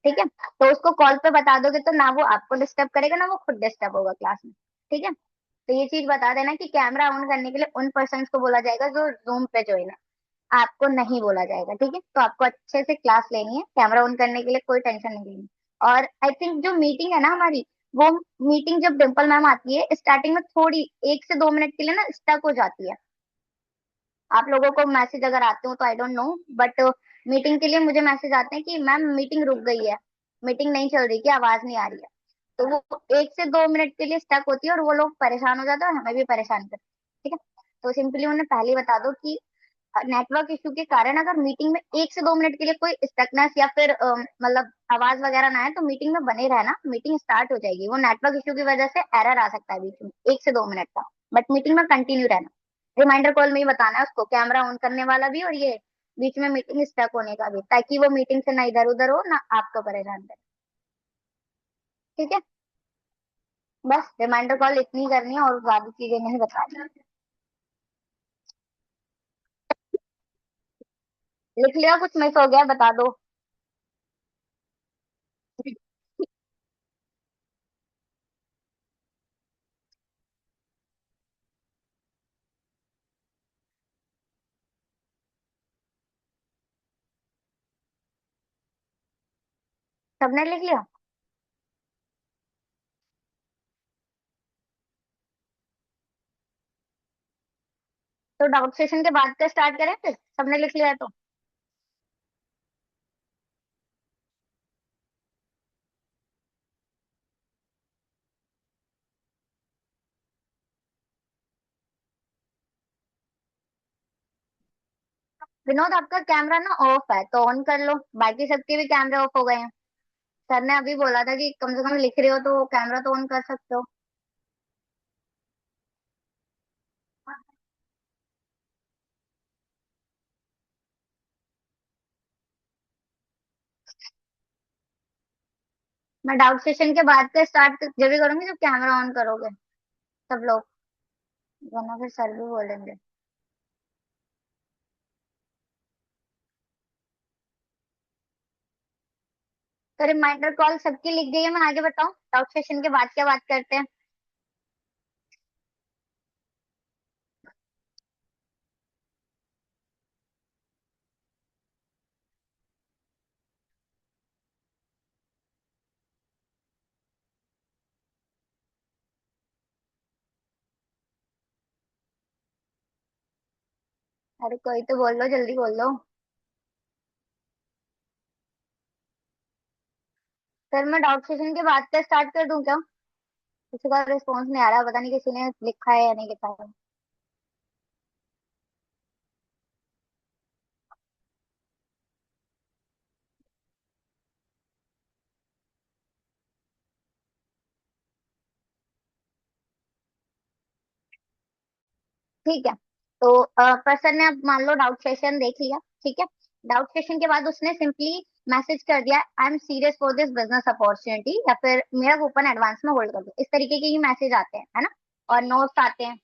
ठीक है। तो उसको कॉल पे बता दोगे तो ना वो आपको डिस्टर्ब करेगा ना वो खुद डिस्टर्ब होगा क्लास में, ठीक है। तो ये चीज बता देना कि कैमरा ऑन करने के लिए उन पर्सन को बोला जाएगा जो जूम पे ज्वाइन है, आपको नहीं बोला जाएगा, ठीक है। तो आपको अच्छे से क्लास लेनी है, कैमरा ऑन करने के लिए कोई टेंशन नहीं लेनी। और आई थिंक जो मीटिंग है ना हमारी, वो मीटिंग जब डिम्पल मैम आती है स्टार्टिंग में थोड़ी 1 से 2 मिनट के लिए ना स्टक हो जाती है, आप लोगों को मैसेज अगर आते हो तो I don't know, but meeting के लिए मुझे मैसेज आते हैं कि मैम मीटिंग रुक गई है, मीटिंग नहीं चल रही, की आवाज नहीं आ रही है, तो वो 1 से 2 मिनट के लिए स्टक होती है और वो लोग परेशान हो जाते हैं और हमें भी परेशान करते हैं, ठीक है। तो सिंपली उन्हें पहले ही बता दो कि नेटवर्क इशू के कारण अगर मीटिंग में 1 से 2 मिनट के लिए कोई स्टकनेस या फिर मतलब आवाज वगैरह ना है तो मीटिंग में बने रहना, मीटिंग स्टार्ट हो जाएगी, वो नेटवर्क इशू की वजह से एरर आ सकता है बीच में 1 से 2 मिनट का, बट मीटिंग में कंटिन्यू रहना। रिमाइंडर कॉल में ही बताना है उसको, कैमरा ऑन करने वाला भी और ये बीच में मीटिंग स्टक होने का भी, ताकि वो मीटिंग से ना इधर उधर हो ना आपको परेशान करे, ठीक है। बस रिमाइंडर कॉल इतनी करनी है और ज्यादा चीजें नहीं बतानी। लिख लिया, कुछ मिस हो गया बता दो। सबने लिख लिया? तो डाउट सेशन के बाद का स्टार्ट करें फिर, सबने लिख लिया है तो। विनोद आपका कैमरा ना ऑफ है तो ऑन कर लो, बाकी सबके भी कैमरे ऑफ हो गए हैं। सर ने अभी बोला था कि कम से कम लिख रहे हो तो कैमरा तो ऑन कर सकते हो। मैं डाउट सेशन के बाद का स्टार्ट जब भी करूंगी जब कैमरा ऑन करोगे सब लोग, वरना फिर सर भी बोलेंगे। तो रिमाइंडर कॉल सबकी लिख गई है, मैं आगे बताऊं डाउट सेशन के बाद क्या बात करते हैं। अरे कोई तो बोल लो, जल्दी बोल लो। सर मैं डाउट सेशन के बाद से स्टार्ट कर दूं क्या? किसी का रिस्पॉन्स नहीं आ रहा, पता नहीं किसी ने लिखा है या नहीं लिखा है। ठीक है। तो पर्सन ने अब मान लो डाउट सेशन देख लिया, ठीक है। डाउट सेशन के बाद उसने सिंपली मैसेज कर दिया, I am serious for this business opportunity, या फिर मेरा कूपन एडवांस में होल्ड कर दो। इस तरीके के ही मैसेज आते हैं, है ना, और नोट्स आते हैं,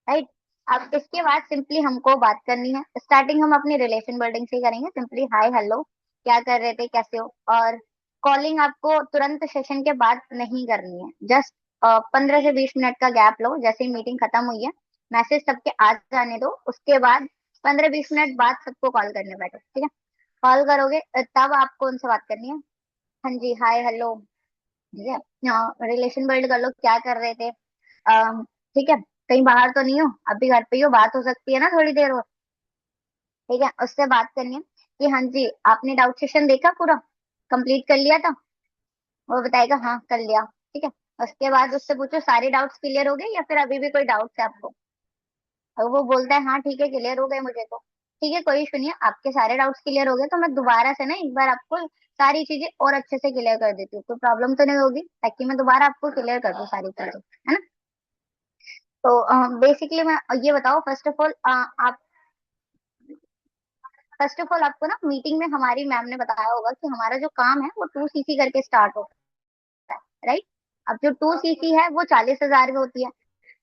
राइट। अब इसके बाद सिंपली हमको बात करनी है। स्टार्टिंग हम अपनी रिलेशन बिल्डिंग से ही करेंगे, सिंपली हाय हेलो, क्या कर रहे थे, कैसे हो। और कॉलिंग आपको तुरंत सेशन के बाद नहीं करनी है, जस्ट 15 से 20 मिनट का गैप लो। जैसे ही मीटिंग खत्म हुई है, मैसेज सबके आ जाने दो, उसके बाद 15-20 मिनट बाद सबको कॉल करने बैठो, ठीक है। कॉल करोगे तब आपको उनसे बात करनी है। हाँ जी, हाय हेलो, ठीक है, रिलेशन बिल्ड कर लो, क्या कर रहे थे, ठीक है, कहीं बाहर तो नहीं हो, अभी घर पे ही हो, बात हो सकती है ना थोड़ी देर और, ठीक है। उससे बात करनी है कि हाँ जी आपने डाउट सेशन देखा, पूरा कंप्लीट कर लिया था। वो बताएगा हाँ कर लिया, ठीक है। उसके बाद उससे पूछो सारे डाउट्स क्लियर हो गए या फिर अभी भी कोई डाउट्स है आपको। और वो बोलता है हाँ ठीक है क्लियर हो गए मुझे तो, ठीक है कोई इशू नहीं है, आपके सारे डाउट्स क्लियर हो गए तो मैं दोबारा से ना एक बार आपको सारी चीजें और अच्छे से क्लियर कर देती हूँ, कोई प्रॉब्लम तो नहीं होगी, ताकि मैं दोबारा आपको क्लियर कर दूँ सारी चीजें, है ना। तो बेसिकली मैं ये बताओ, फर्स्ट ऑफ ऑल आपको ना मीटिंग में हमारी मैम ने बताया होगा कि हमारा जो काम है वो 2 CC करके स्टार्ट होता है, राइट। अब जो 2 CC है वो 40,000 में होती है,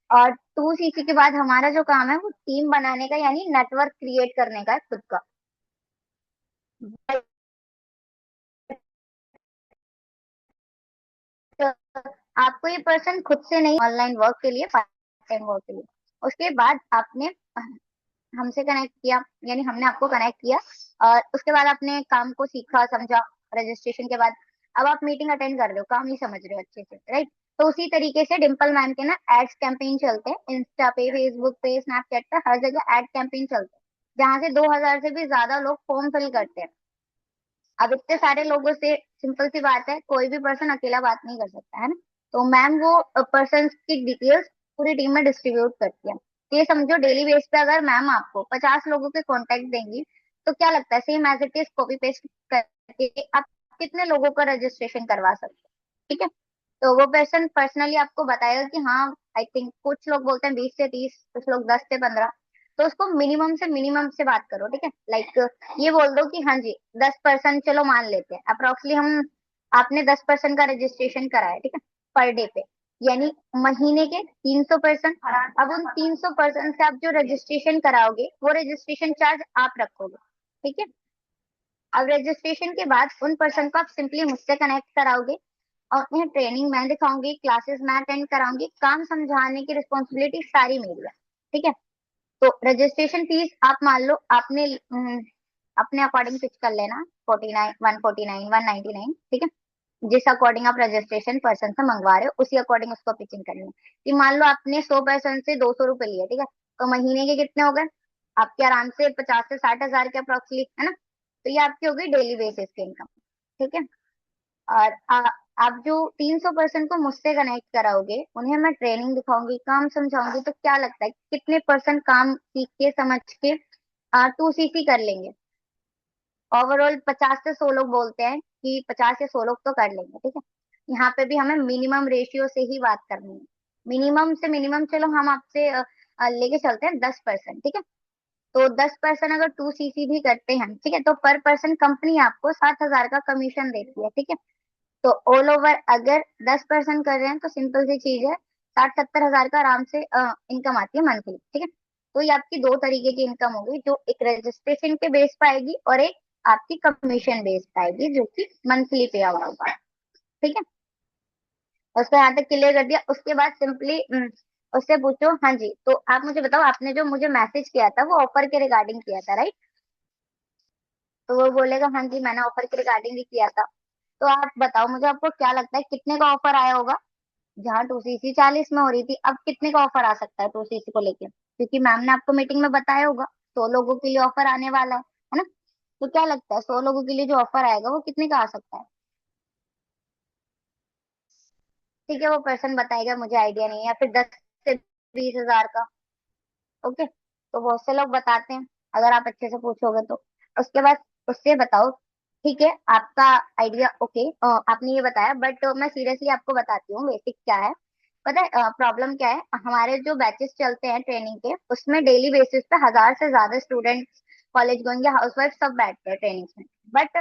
और 2 CC के बाद हमारा जो काम है वो टीम बनाने का, यानी नेटवर्क क्रिएट करने का है खुद का। तो आपको ये पर्सन खुद से नहीं, ऑनलाइन वर्क के लिए, पार्ट टाइम वर्क के लिए। उसके बाद आपने हमसे कनेक्ट किया, यानी हमने आपको कनेक्ट किया, और उसके बाद आपने काम को सीखा समझा। रजिस्ट्रेशन के बाद अब आप मीटिंग अटेंड कर रहे हो, काम ही समझ रहे हो अच्छे से, राइट। तो उसी तरीके से डिम्पल मैम के ना एड्स कैंपेन चलते हैं, इंस्टा पे, फेसबुक पे, स्नैपचैट पे, हर जगह एड कैंपेन चलते हैं, जहाँ से 2,000 से भी ज्यादा लोग फॉर्म फिल करते हैं। अब इतने सारे लोगों से सिंपल सी बात है, कोई भी पर्सन अकेला बात नहीं कर सकता, है ना। तो मैम वो पर्सन की डिटेल्स पूरी टीम में डिस्ट्रीब्यूट करती है। तो ये समझो डेली बेस पे अगर मैम आपको 50 लोगों के कॉन्टेक्ट देंगी, तो क्या लगता है same as it is copy paste करके आप कितने लोगों का रजिस्ट्रेशन करवा सकते हो, ठीक है। तो वो पर्सन पर्सनली आपको बताएगा कि हाँ, आई थिंक कुछ लोग बोलते हैं 20 से 30, कुछ लोग 10 से 15। तो उसको मिनिमम से मिनिमम से बात करो, ठीक है। लाइक ये बोल दो कि हाँ जी 10 पर्सन, चलो मान लेते हैं अप्रोक्सली हम, आपने 10 पर्सन का रजिस्ट्रेशन कराया, ठीक है, पर डे पे, यानी महीने के 300 पर्सन। अब उन 300 पर्सन से आप जो रजिस्ट्रेशन कराओगे वो रजिस्ट्रेशन चार्ज आप रखोगे, ठीक है। अब रजिस्ट्रेशन के बाद उन पर्सन को आप सिंपली मुझसे कनेक्ट कराओगे, और उन्हें ट्रेनिंग मैं दिखाऊंगी, क्लासेस मैं अटेंड कराऊंगी, काम समझाने की रिस्पॉन्सिबिलिटी सारी मेरी है, ठीक है। तो रजिस्ट्रेशन फीस आप मान लो आपने अपने अकॉर्डिंग फिक्स कर लेना, 49, 149, 199, ठीक है। जिस अकॉर्डिंग आप रजिस्ट्रेशन पर्सन से मंगवा रहे हो उसी अकॉर्डिंग उसको पिचिंग करनी है। कि मान लो आपने 100 पर्सन से 200 रुपए लिए, ठीक है, तो महीने के कितने हो गए आपके, आराम से 50 से 60 हजार के अप्रोक्सली, है ना। तो ये आपकी हो गई डेली बेसिस की इनकम, ठीक है। और आप जो 300 पर्सन को मुझसे कनेक्ट कराओगे, उन्हें मैं ट्रेनिंग दिखाऊंगी, काम समझाऊंगी, तो क्या लगता है कितने पर्सन काम सीख के समझ के 2 CC कर लेंगे। ओवरऑल 50 से 100 लोग बोलते हैं कि 50 या 100 लोग तो कर लेंगे, ठीक है। यहाँ पे भी हमें मिनिमम रेशियो से ही बात करनी है। मिनिमम से मिनिमम चलो हम आपसे लेके चलते हैं 10 पर्सन, ठीक है। तो 10 पर्सन अगर 2 CC भी करते हैं, ठीक है, तो पर पर्सन कंपनी आपको 7,000 का कमीशन देती है, ठीक है। तो ऑल ओवर अगर 10 पर्सन कर रहे हैं तो सिंपल सी चीज है, 60-70 हजार का आराम से इनकम आती है मंथली, ठीक है। तो ये आपकी दो तरीके की इनकम होगी, जो एक रजिस्ट्रेशन के बेस पे आएगी और एक आपकी कमीशन बेस पे आएगी, जो कि मंथली पे आउट होगा, ठीक है। उसको यहाँ तक क्लियर कर दिया। उसके बाद सिंपली उससे पूछो हाँ जी तो आप मुझे बताओ, आपने जो मुझे मैसेज किया था वो ऑफर के रिगार्डिंग किया था, राइट। तो वो बोलेगा हाँ जी मैंने ऑफर के रिगार्डिंग ही किया था। तो आप बताओ मुझे, आपको क्या लगता है कितने का ऑफर आया होगा। जहाँ 2 CC 40 में हो रही थी, अब कितने का ऑफर आ सकता है 2 CC को लेके, क्योंकि मैम ने आपको मीटिंग में बताया होगा 100 लोगों के लिए ऑफर आने वाला है ना। तो क्या लगता है 100 लोगों के लिए जो ऑफर आएगा वो कितने का आ सकता है? ठीक है, वो पर्सन बताएगा मुझे आइडिया नहीं है, या फिर 10 से 20 हजार का। ओके, तो बहुत से लोग बताते हैं, अगर आप अच्छे से पूछोगे तो। उसके बाद उससे बताओ, ठीक है आपका आइडिया ओके, आपने ये बताया, बट मैं सीरियसली आपको बताती हूँ बेसिक क्या है। पता है प्रॉब्लम क्या है, हमारे जो बैचेस चलते हैं ट्रेनिंग के, उसमें डेली बेसिस पे 1000 से ज्यादा स्टूडेंट्स, कॉलेज गोइंग या हाउसवाइफ सब बैठते हैं ट्रेनिंग में। बट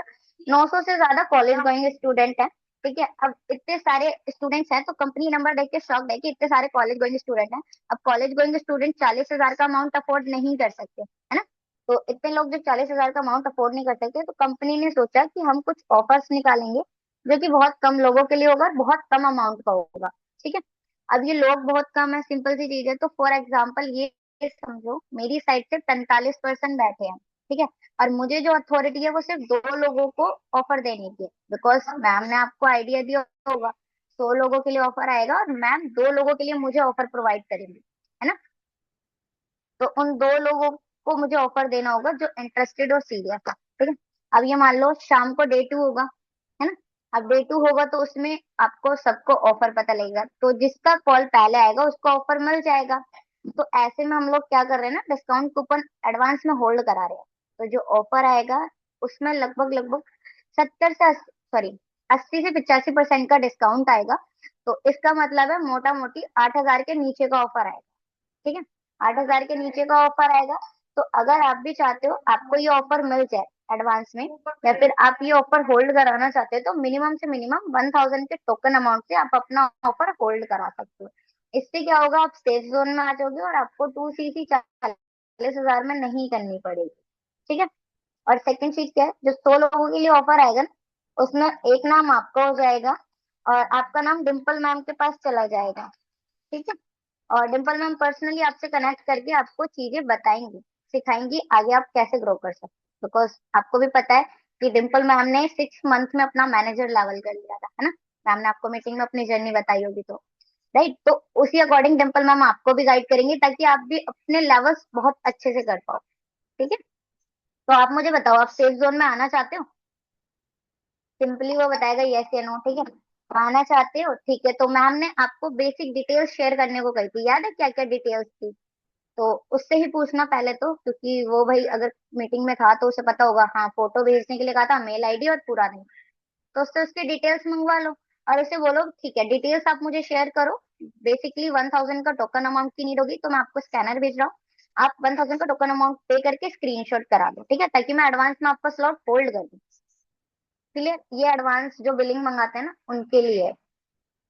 900 से ज्यादा कॉलेज गोइंग स्टूडेंट है। ठीक है, अब इतने सारे स्टूडेंट्स हैं तो कंपनी नंबर देख के शॉक्ड है कि इतने सारे कॉलेज गोइंग स्टूडेंट हैं। अब कॉलेज गोइंग स्टूडेंट 40 हजार का अमाउंट अफोर्ड नहीं कर सकते, है ना। तो इतने लोग जो 40 हजार का अमाउंट अफोर्ड नहीं कर सकते, तो कंपनी ने सोचा कि हम कुछ ऑफर्स निकालेंगे जो कि बहुत कम लोगों के लिए होगा और बहुत कम अमाउंट का होगा। ठीक है, अब ये लोग बहुत कम है, सिंपल सी चीज है। तो फॉर एग्जाम्पल ये समझो, मेरी साइड से 45% बैठे हैं। ठीक है, और मुझे जो अथॉरिटी है वो सिर्फ 2 लोगों को ऑफर देने की है, बिकॉज मैम ने आपको आइडिया दिया होगा 100 लोगों के लिए ऑफर आएगा और मैम 2 लोगों के लिए मुझे ऑफर प्रोवाइड करेंगे, है ना। तो उन 2 लोगों को मुझे ऑफर देना होगा जो इंटरेस्टेड और सीरियस है। ठीक है, अब ये मान लो शाम को डे 2 होगा, है ना। अब डे 2 होगा तो उसमें आपको सबको ऑफर पता लगेगा, तो जिसका कॉल पहले आएगा उसको ऑफर मिल जाएगा। तो ऐसे में हम लोग क्या कर रहे हैं ना, डिस्काउंट कूपन एडवांस में होल्ड करा रहे हैं। तो जो ऑफर आएगा उसमें लगभग लगभग 80 से 85% का डिस्काउंट आएगा। तो इसका मतलब है मोटा मोटी 8 हजार के नीचे का ऑफर आएगा। ठीक है, 8 हजार के नीचे का ऑफर आएगा। तो अगर आप भी चाहते हो आपको ये ऑफर मिल जाए एडवांस में, या फिर आप ये ऑफर होल्ड कराना चाहते हो, तो मिनिमम से मिनिमम 1000 के टोकन अमाउंट से आप अपना ऑफर होल्ड करा सकते हो। इससे क्या होगा, आप सेफ जोन में आ जाओगे और आपको 2 CC 40 हजार में नहीं करनी पड़ेगी। ठीक है, और सेकंड चीज क्या है, जो 100 लोगों के लिए ऑफर आएगा ना, उसमें एक नाम आपका हो जाएगा और आपका नाम डिम्पल मैम के पास चला जाएगा। ठीक है, और डिम्पल मैम पर्सनली आपसे कनेक्ट करके आपको चीजें बताएंगी, सिखाएंगी आगे आप कैसे ग्रो कर सकते हो। बिकॉज आपको भी पता है कि डिम्पल मैम ने 6 मंथ में अपना मैनेजर लेवल कर लिया था, है ना। मैम ने आपको मीटिंग में अपनी जर्नी बताई होगी तो, राइट। तो उसी अकॉर्डिंग डिम्पल मैम आपको भी गाइड करेंगे ताकि आप भी अपने लेवल्स बहुत अच्छे से कर पाओ। ठीक है, तो आप मुझे बताओ, आप सेफ जोन में आना चाहते हो? सिंपली वो बताएगा यस या नो। ठीक है, आना चाहते हो, ठीक है। तो मैम ने आपको बेसिक डिटेल्स शेयर करने को कही थी, याद है क्या क्या डिटेल्स थी? तो उससे ही पूछना पहले तो, क्योंकि वो भाई अगर मीटिंग में था तो उसे पता होगा। हाँ, फोटो भेजने के लिए कहा था, मेल आईडी और पूरा नहीं। तो उससे उसकी डिटेल्स मंगवा लो और उसे बोलो ठीक है डिटेल्स आप मुझे शेयर करो। बेसिकली 1000 का टोकन अमाउंट की नीड होगी, तो मैं आपको स्कैनर भेज रहा हूँ। आप 1000 का टोकन अमाउंट पे करके स्क्रीनशॉट करा दो, ठीक है, ताकि मैं एडवांस में आपका स्लॉट होल्ड कर दूँ। इसलिए ये एडवांस जो बिलिंग मंगाते हैं ना उनके लिए है,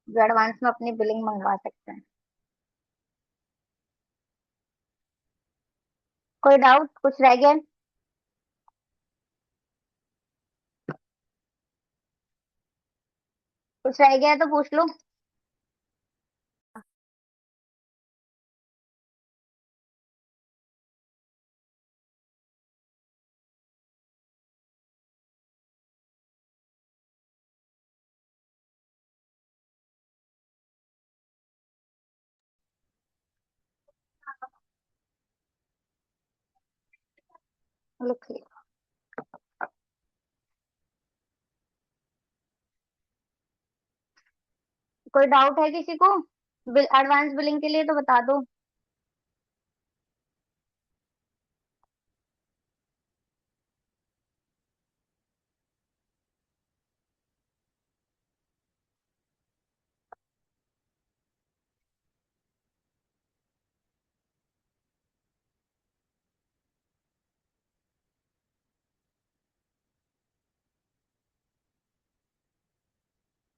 जो एडवांस में अपनी बिलिंग मंगवा सकते हैं। कोई डाउट कुछ रह गया? कुछ रह गया है तो पूछ लो। लिख लिया। कोई डाउट है किसी को एडवांस बिलिंग के लिए तो बता दो।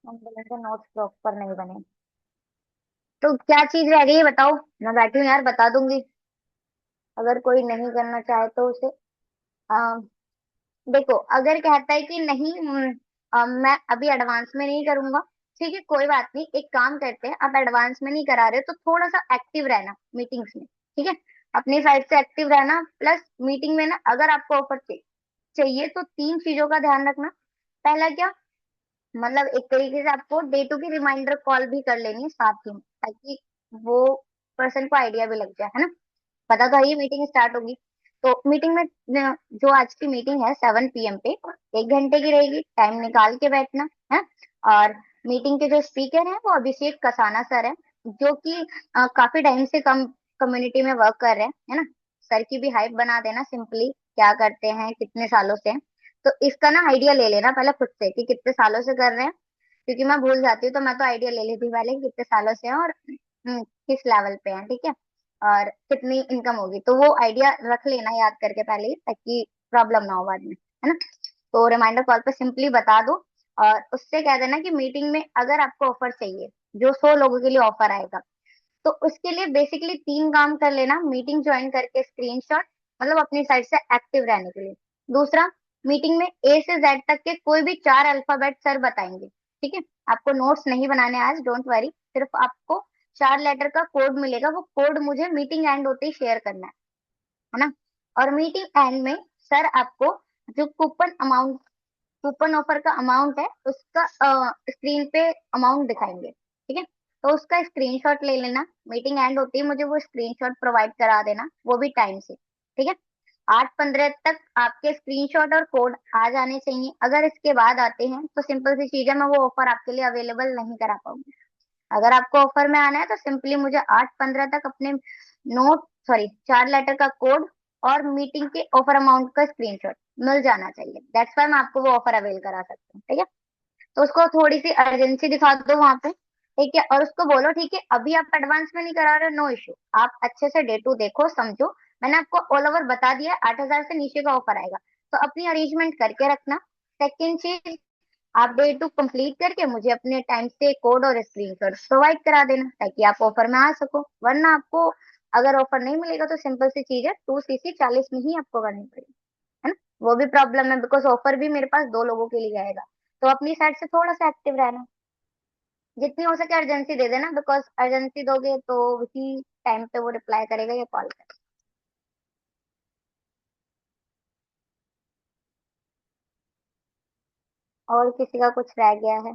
नोट्स प्रॉपर नहीं बने तो क्या चीज रह गई है बताओ, मैं बैठी हूँ यार, बता दूंगी। अगर कोई नहीं करना चाहे तो उसे देखो, अगर कहता है कि नहीं मैं अभी एडवांस में नहीं करूंगा, ठीक है कोई बात नहीं, एक काम करते हैं, आप एडवांस में नहीं करा रहे हो तो थोड़ा सा एक्टिव रहना मीटिंग्स में। ठीक है, अपनी साइड से एक्टिव रहना, प्लस मीटिंग में ना अगर आपको ऑफर चाहिए तो 3 चीजों का ध्यान रखना। पहला क्या, मतलब एक तरीके से आपको डे 2 की रिमाइंडर कॉल भी कर लेनी है साथ ही में, ताकि वो पर्सन को आइडिया भी लग जाए, है ना। पता तो है ये मीटिंग स्टार्ट होगी। तो मीटिंग में जो आज की मीटिंग है 7 PM पे 1 घंटे की रहेगी, टाइम निकाल के बैठना है। और मीटिंग के जो स्पीकर हैं वो अभिषेक कसाना सर है, जो कि काफी टाइम से कम कम्युनिटी में वर्क कर रहे हैं, है ना। सर की भी हाइप बना देना, सिंपली क्या करते हैं, कितने सालों से हैं। तो इसका ना आइडिया ले लेना पहले खुद से कि कितने सालों से कर रहे हैं, क्योंकि मैं भूल जाती हूँ, तो मैं तो आइडिया ले लेती हूँ पहले कि कितने सालों से हैं और किस लेवल पे हैं, ठीक है, और कितनी इनकम होगी। तो वो आइडिया रख लेना याद करके पहले ही, ताकि प्रॉब्लम ना हो बाद में, है ना। तो रिमाइंडर कॉल पे सिंपली बता दो और उससे कह देना कि मीटिंग में अगर आपको ऑफर चाहिए, जो 100 लोगों के लिए ऑफर आएगा, तो उसके लिए बेसिकली 3 काम कर लेना। मीटिंग ज्वाइन करके स्क्रीनशॉट, मतलब अपनी साइड से एक्टिव रहने के लिए। दूसरा, मीटिंग में ए से जेड तक के कोई भी 4 अल्फाबेट सर बताएंगे, ठीक है। आपको नोट्स नहीं बनाने आज, डोंट वरी, सिर्फ आपको 4 लेटर का कोड मिलेगा, वो कोड मुझे मीटिंग एंड होते ही शेयर करना है ना। और मीटिंग एंड में सर आपको जो कूपन ऑफर का अमाउंट है उसका स्क्रीन पे अमाउंट दिखाएंगे, ठीक है। तो उसका स्क्रीनशॉट ले लेना, मीटिंग एंड होती है मुझे वो स्क्रीनशॉट प्रोवाइड करा देना, वो भी टाइम से, ठीक है। 8:15 तक आपके स्क्रीनशॉट और कोड आ जाने चाहिए। अगर इसके बाद आते हैं तो सिंपल सी चीज है, मैं वो ऑफर आपके लिए अवेलेबल नहीं करा पाऊंगी। अगर आपको ऑफर में आना है तो सिंपली मुझे 8:15 तक अपने नोट, सॉरी, 4 लेटर का कोड और मीटिंग के ऑफर अमाउंट का स्क्रीनशॉट मिल जाना चाहिए। दैट्स वाई मैं आपको वो ऑफर अवेल करा सकती हूँ, ठीक है। तो उसको थोड़ी सी अर्जेंसी दिखा दो वहां पे, ठीक है, और उसको बोलो ठीक है अभी आप एडवांस में नहीं करा रहे, नो इश्यू, आप अच्छे से डे टू देखो समझो, मैंने आपको ऑल ओवर बता दिया 8,000 से नीचे का ऑफर आएगा, तो अपनी अरेंजमेंट करके रखना। सेकेंड चीज, आप डे टू कंप्लीट करके मुझे अपने टाइम से कोड और स्क्रीनशॉट प्रोवाइड करा देना, ताकि आप ऑफर में आ सको। वरना आपको अगर ऑफर नहीं मिलेगा तो सिंपल सी चीज है, 2CC 40 में ही आपको करनी पड़ेगी, है ना। वो भी प्रॉब्लम है, बिकॉज ऑफर भी मेरे पास 2 लोगों के लिए आएगा। तो अपनी साइड से थोड़ा सा एक्टिव रहना, जितनी हो सके अर्जेंसी दे देना, बिकॉज अर्जेंसी दोगे तो उसी टाइम पे वो रिप्लाई करेगा या कॉल करेगा। और किसी का कुछ रह गया है?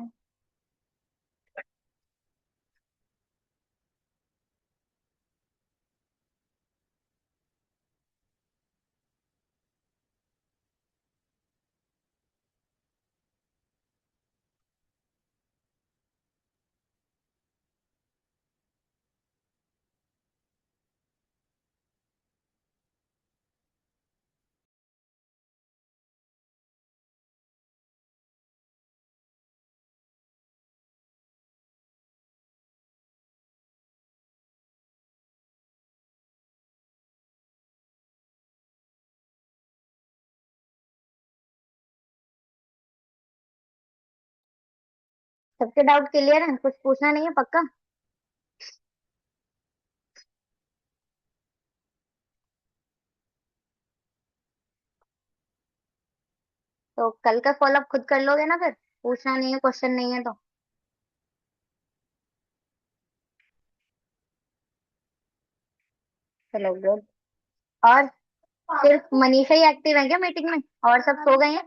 सबके डाउट क्लियर है, कुछ पूछना नहीं है पक्का? तो कल का फॉलोअप खुद कर लोगे ना फिर, पूछना नहीं है, क्वेश्चन नहीं है तो। चलो गुड। और सिर्फ मनीषा ही एक्टिव है क्या मीटिंग में, और सब सो गए हैं?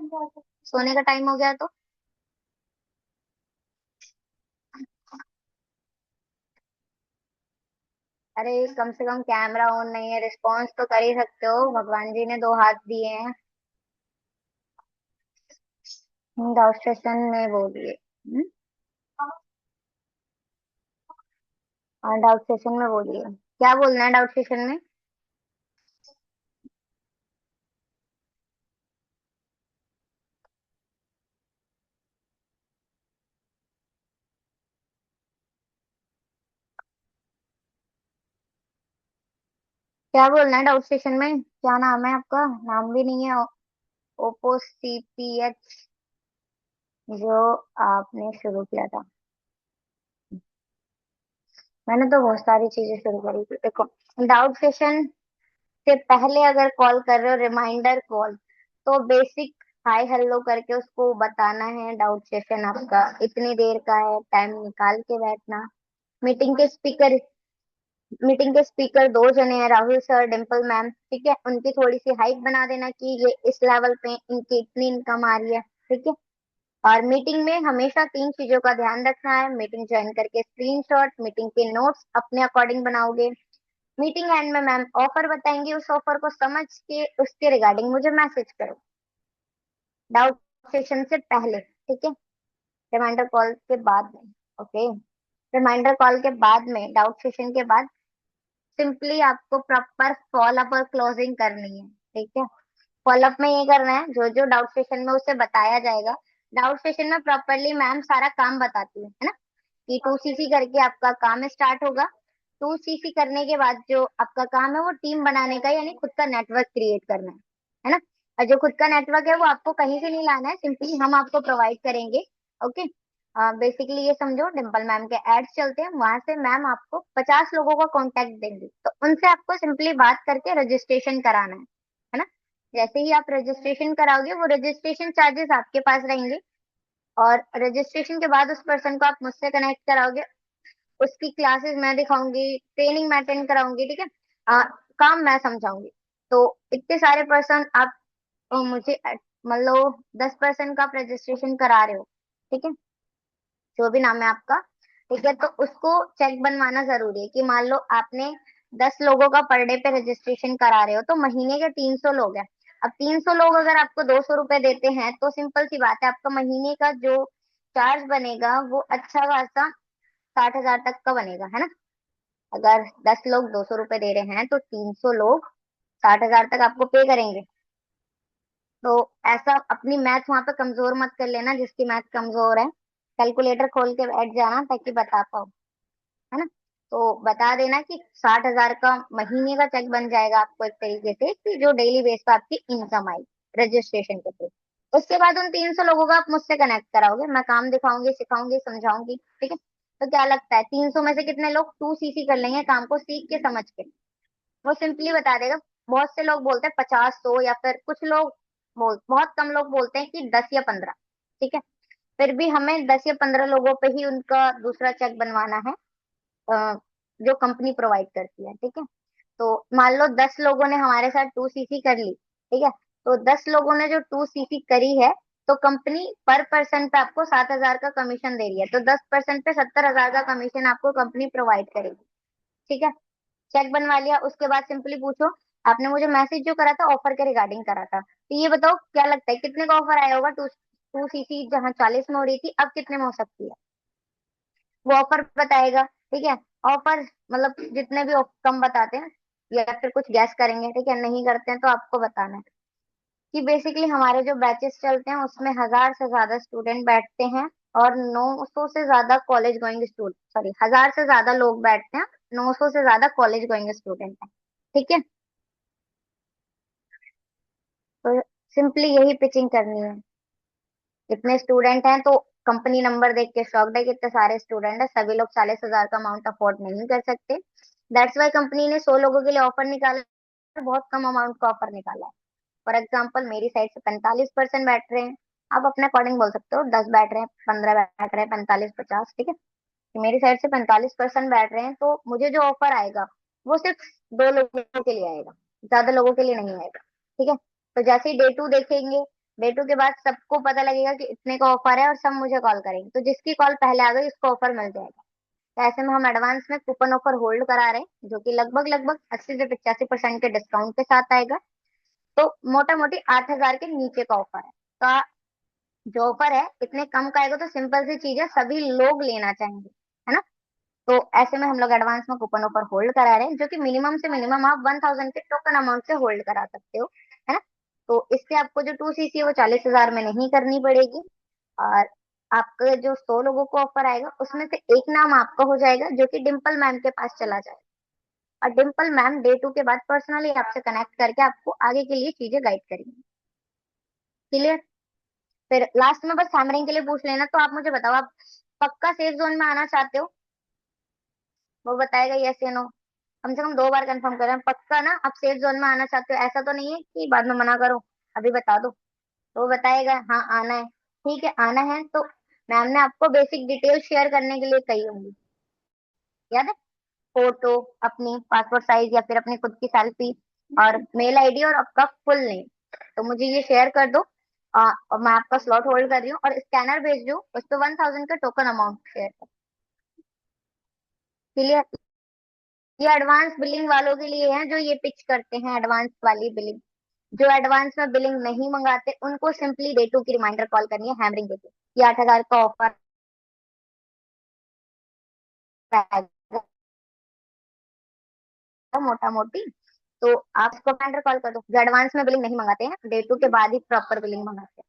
सोने का टाइम हो गया तो। अरे कम से कम कैमरा ऑन नहीं है, रिस्पॉन्स तो कर ही सकते हो, भगवान जी ने 2 हाथ दिए हैं। डाउट सेशन में बोलिए। और डाउट सेशन में बोलिए, क्या बोलना है डाउट सेशन में? क्या बोलना है डाउट सेशन में? क्या नाम है आपका? नाम भी नहीं है। ओप्पो CPH जो आपने शुरू किया था। मैंने तो बहुत सारी चीजें शुरू करी थी, देखो। डाउट सेशन से पहले अगर कॉल कर रहे हो रिमाइंडर कॉल, तो बेसिक हाय हेलो करके उसको बताना है डाउट सेशन आपका इतनी देर का है, टाइम निकाल के बैठना। मीटिंग के स्पीकर मीटिंग के स्पीकर 2 जने हैं, राहुल सर, डिम्पल मैम, ठीक है। उनकी थोड़ी सी हाइप बना देना कि ये इस लेवल पे इनकी इतनी इनकम आ रही है, ठीक है। और मीटिंग में हमेशा 3 चीजों का ध्यान रखना है, मीटिंग ज्वाइन करके स्क्रीनशॉट, मीटिंग के नोट्स अपने अकॉर्डिंग बनाओगे, मीटिंग एंड में मैम ऑफर बताएंगे, उस ऑफर को समझ के उसके रिगार्डिंग मुझे मैसेज करो डाउट सेशन से पहले, ठीक है, रिमाइंडर कॉल के बाद में। ओके, रिमाइंडर कॉल के बाद में, डाउट सेशन के बाद सिंपली आपको प्रॉपर फॉलोअप और क्लोजिंग करनी है, ठीक है। फॉलोअप में ये करना है, जो जो डाउट सेशन में उसे बताया जाएगा, डाउट सेशन में प्रॉपरली मैम सारा काम बताती है ना, कि 2cc करके आपका काम स्टार्ट होगा। 2cc करने के बाद जो आपका काम है वो टीम बनाने का, यानी खुद का नेटवर्क क्रिएट करना है ना। और जो खुद का नेटवर्क है वो आपको कहीं से नहीं लाना है, सिंपली हम आपको प्रोवाइड करेंगे। ओके, बेसिकली ये समझो, डिम्पल मैम के एड्स चलते हैं, वहां से मैम आपको 50 लोगों का कांटेक्ट देंगे, तो उनसे आपको सिंपली बात करके रजिस्ट्रेशन कराना है ना। जैसे ही आप रजिस्ट्रेशन कराओगे, वो रजिस्ट्रेशन चार्जेस आपके पास रहेंगे, और रजिस्ट्रेशन के बाद उस पर्सन को आप मुझसे कनेक्ट कराओगे, उसकी क्लासेस मैं दिखाऊंगी, ट्रेनिंग मैं अटेंड कराऊंगी, ठीक है। काम मैं समझाऊंगी। तो इतने सारे पर्सन आप मुझे मान लो 10% का आप रजिस्ट्रेशन करा रहे हो, ठीक है, जो भी नाम है आपका, ठीक है, तो उसको चेक बनवाना जरूरी है कि मान लो आपने 10 लोगों का पर डे पे रजिस्ट्रेशन करा रहे हो, तो महीने के 300 लोग हैं। अब 300 लोग अगर आपको 200 रुपए देते हैं, तो सिंपल सी बात है, आपका महीने का जो चार्ज बनेगा वो अच्छा खासा 60,000 तक का बनेगा, है ना। अगर 10 लोग 200 रुपए दे रहे हैं, तो 300 लोग 60,000 तक आपको पे करेंगे। तो ऐसा अपनी मैथ वहां पे कमजोर मत कर लेना, जिसकी मैथ कमजोर है कैलकुलेटर खोल के बैठ जाना ताकि बता पाओ, है ना। तो बता देना कि 60,000 का महीने का चेक बन जाएगा आपको, एक तरीके से कि जो डेली बेस पे आपकी इनकम आई रजिस्ट्रेशन के थ्रू। उसके बाद उन 300 लोगों का आप मुझसे कनेक्ट कराओगे, मैं काम दिखाऊंगी, सिखाऊंगी, समझाऊंगी, ठीक है। तो क्या लगता है 300 में से कितने लोग 2cc कर लेंगे काम को सीख के समझ के? वो सिंपली बता देगा। बहुत से लोग बोलते हैं 50, 100, या फिर कुछ लोग बहुत कम लोग बोलते हैं कि 10 या 15, ठीक है। फिर भी हमें 10 या 15 लोगों पे ही उनका दूसरा चेक बनवाना है, अ, जो कंपनी प्रोवाइड करती है, ठीक है। तो मान लो 10 लोगों ने हमारे साथ 2cc कर ली, ठीक है, तो 10 लोगों ने जो 2cc करी है, तो कंपनी पर पर्सन पे आपको 7,000 का कमीशन दे रही है, तो 10% पे 70,000 का कमीशन आपको कंपनी प्रोवाइड करेगी, ठीक है। चेक बनवा लिया, उसके बाद सिंपली पूछो, आपने मुझे मैसेज जो करा था ऑफर के रिगार्डिंग करा था, तो ये बताओ क्या लगता है कितने का ऑफर आया होगा? 2cc जहाँ 40 में हो रही थी, अब कितने में हो सकती है? वो ऑफर बताएगा, ठीक है। ऑफर मतलब जितने भी कम बताते हैं, या फिर कुछ गैस करेंगे, ठीक है, नहीं करते हैं तो आपको बताना है कि बेसिकली हमारे जो बैचेस चलते हैं उसमें 1,000 से ज्यादा स्टूडेंट बैठते हैं, और 900 से ज्यादा कॉलेज गोइंग स्टूडेंट, सॉरी, 1,000 से ज्यादा लोग बैठते हैं, 900 से ज्यादा कॉलेज गोइंग स्टूडेंट हैं, ठीक है। तो सिंपली यही पिचिंग करनी है। इतने स्टूडेंट हैं तो कंपनी नंबर देख के शॉक्ड है कि इतने सारे स्टूडेंट है, सभी लोग 40,000 का अमाउंट अफोर्ड नहीं कर सकते। दैट्स वाई कंपनी ने 100 लोगों के लिए ऑफर निकाला है, बहुत कम अमाउंट का ऑफर निकाला है। फॉर एग्जाम्पल मेरी साइड से 45% बैठ रहे हैं, आप अपने अकॉर्डिंग बोल सकते हो, 10 बैठ रहे हैं, 15 बैठ रहे हैं, 45, 50, ठीक है। तो मेरी साइड से 45% बैठ रहे हैं, तो मुझे जो ऑफर आएगा वो सिर्फ 2 लोगों के लिए आएगा, ज्यादा लोगों के लिए नहीं आएगा, ठीक है। तो जैसे ही डे 2 देखेंगे, डे 2 के बाद सबको पता लगेगा कि इतने का ऑफर है, और सब मुझे कॉल करेंगे, तो जिसकी कॉल पहले आ गई उसको ऑफर मिल जाएगा। तो ऐसे में हम एडवांस में कूपन ऑफर होल्ड करा रहे हैं, जो कि लगभग लगभग 80 से 85% के डिस्काउंट के साथ आएगा। तो मोटा मोटी 8,000 के नीचे का ऑफर है। तो जो ऑफर है इतने कम का आएगा, तो सिंपल सी चीज है, सभी लोग लेना चाहेंगे, है ना। तो ऐसे में हम लोग एडवांस में कूपन ऑफर होल्ड करा रहे हैं, जो कि मिनिमम से मिनिमम आप 1,000 के टोकन अमाउंट से होल्ड करा सकते हो, है ना। तो इससे आपको जो 2cc है वो 40,000 में नहीं करनी पड़ेगी, और आपका जो 100 लोगों को ऑफर आएगा उसमें से एक नाम आपका हो जाएगा, जो कि डिम्पल मैम के पास चला जाएगा, और डिम्पल मैम डे 2 के बाद पर्सनली आपसे कनेक्ट करके आपको आगे के लिए चीजें गाइड करेंगे। क्लियर? फिर लास्ट में बस हैमरिंग के लिए पूछ लेना, तो आप मुझे बताओ, आप पक्का सेफ जोन में आना चाहते हो? वो बताएगा यस या नो, कम से कम 2 बार कंफर्म करें, पक्का ना आप सेफ जोन में आना चाहते हो? ऐसा तो नहीं है कि बाद में मना करो, अभी बता दो। तो वो बताएगा हाँ आना है, ठीक है, आना है तो मैम ने आपको बेसिक डिटेल शेयर करने के लिए कही होंगी, याद है? फोटो, अपनी पासपोर्ट साइज या फिर अपनी खुद की सेल्फी, और मेल आईडी, और आपका फुल नेम। तो मुझे ये शेयर कर दो, और मैं आपका स्लॉट होल्ड कर रही हूँ, और स्कैनर भेज दो, उस पर 1,000 का टोकन अमाउंट शेयर कर। क्लियर? ये एडवांस बिलिंग वालों के लिए है जो ये पिच करते हैं एडवांस वाली बिलिंग। जो एडवांस में बिलिंग नहीं मंगाते उनको सिंपली डे टू की रिमाइंडर कॉल करनी है हैमरिंग देके। ये 8,000 का ऑफर मोटा मोटी। तो आप इसको रिमाइंडर कॉल कर दो। जो एडवांस में बिलिंग नहीं मंगाते हैं डे टू के बाद ही प्रॉपर बिलिंग मंगाते हैं।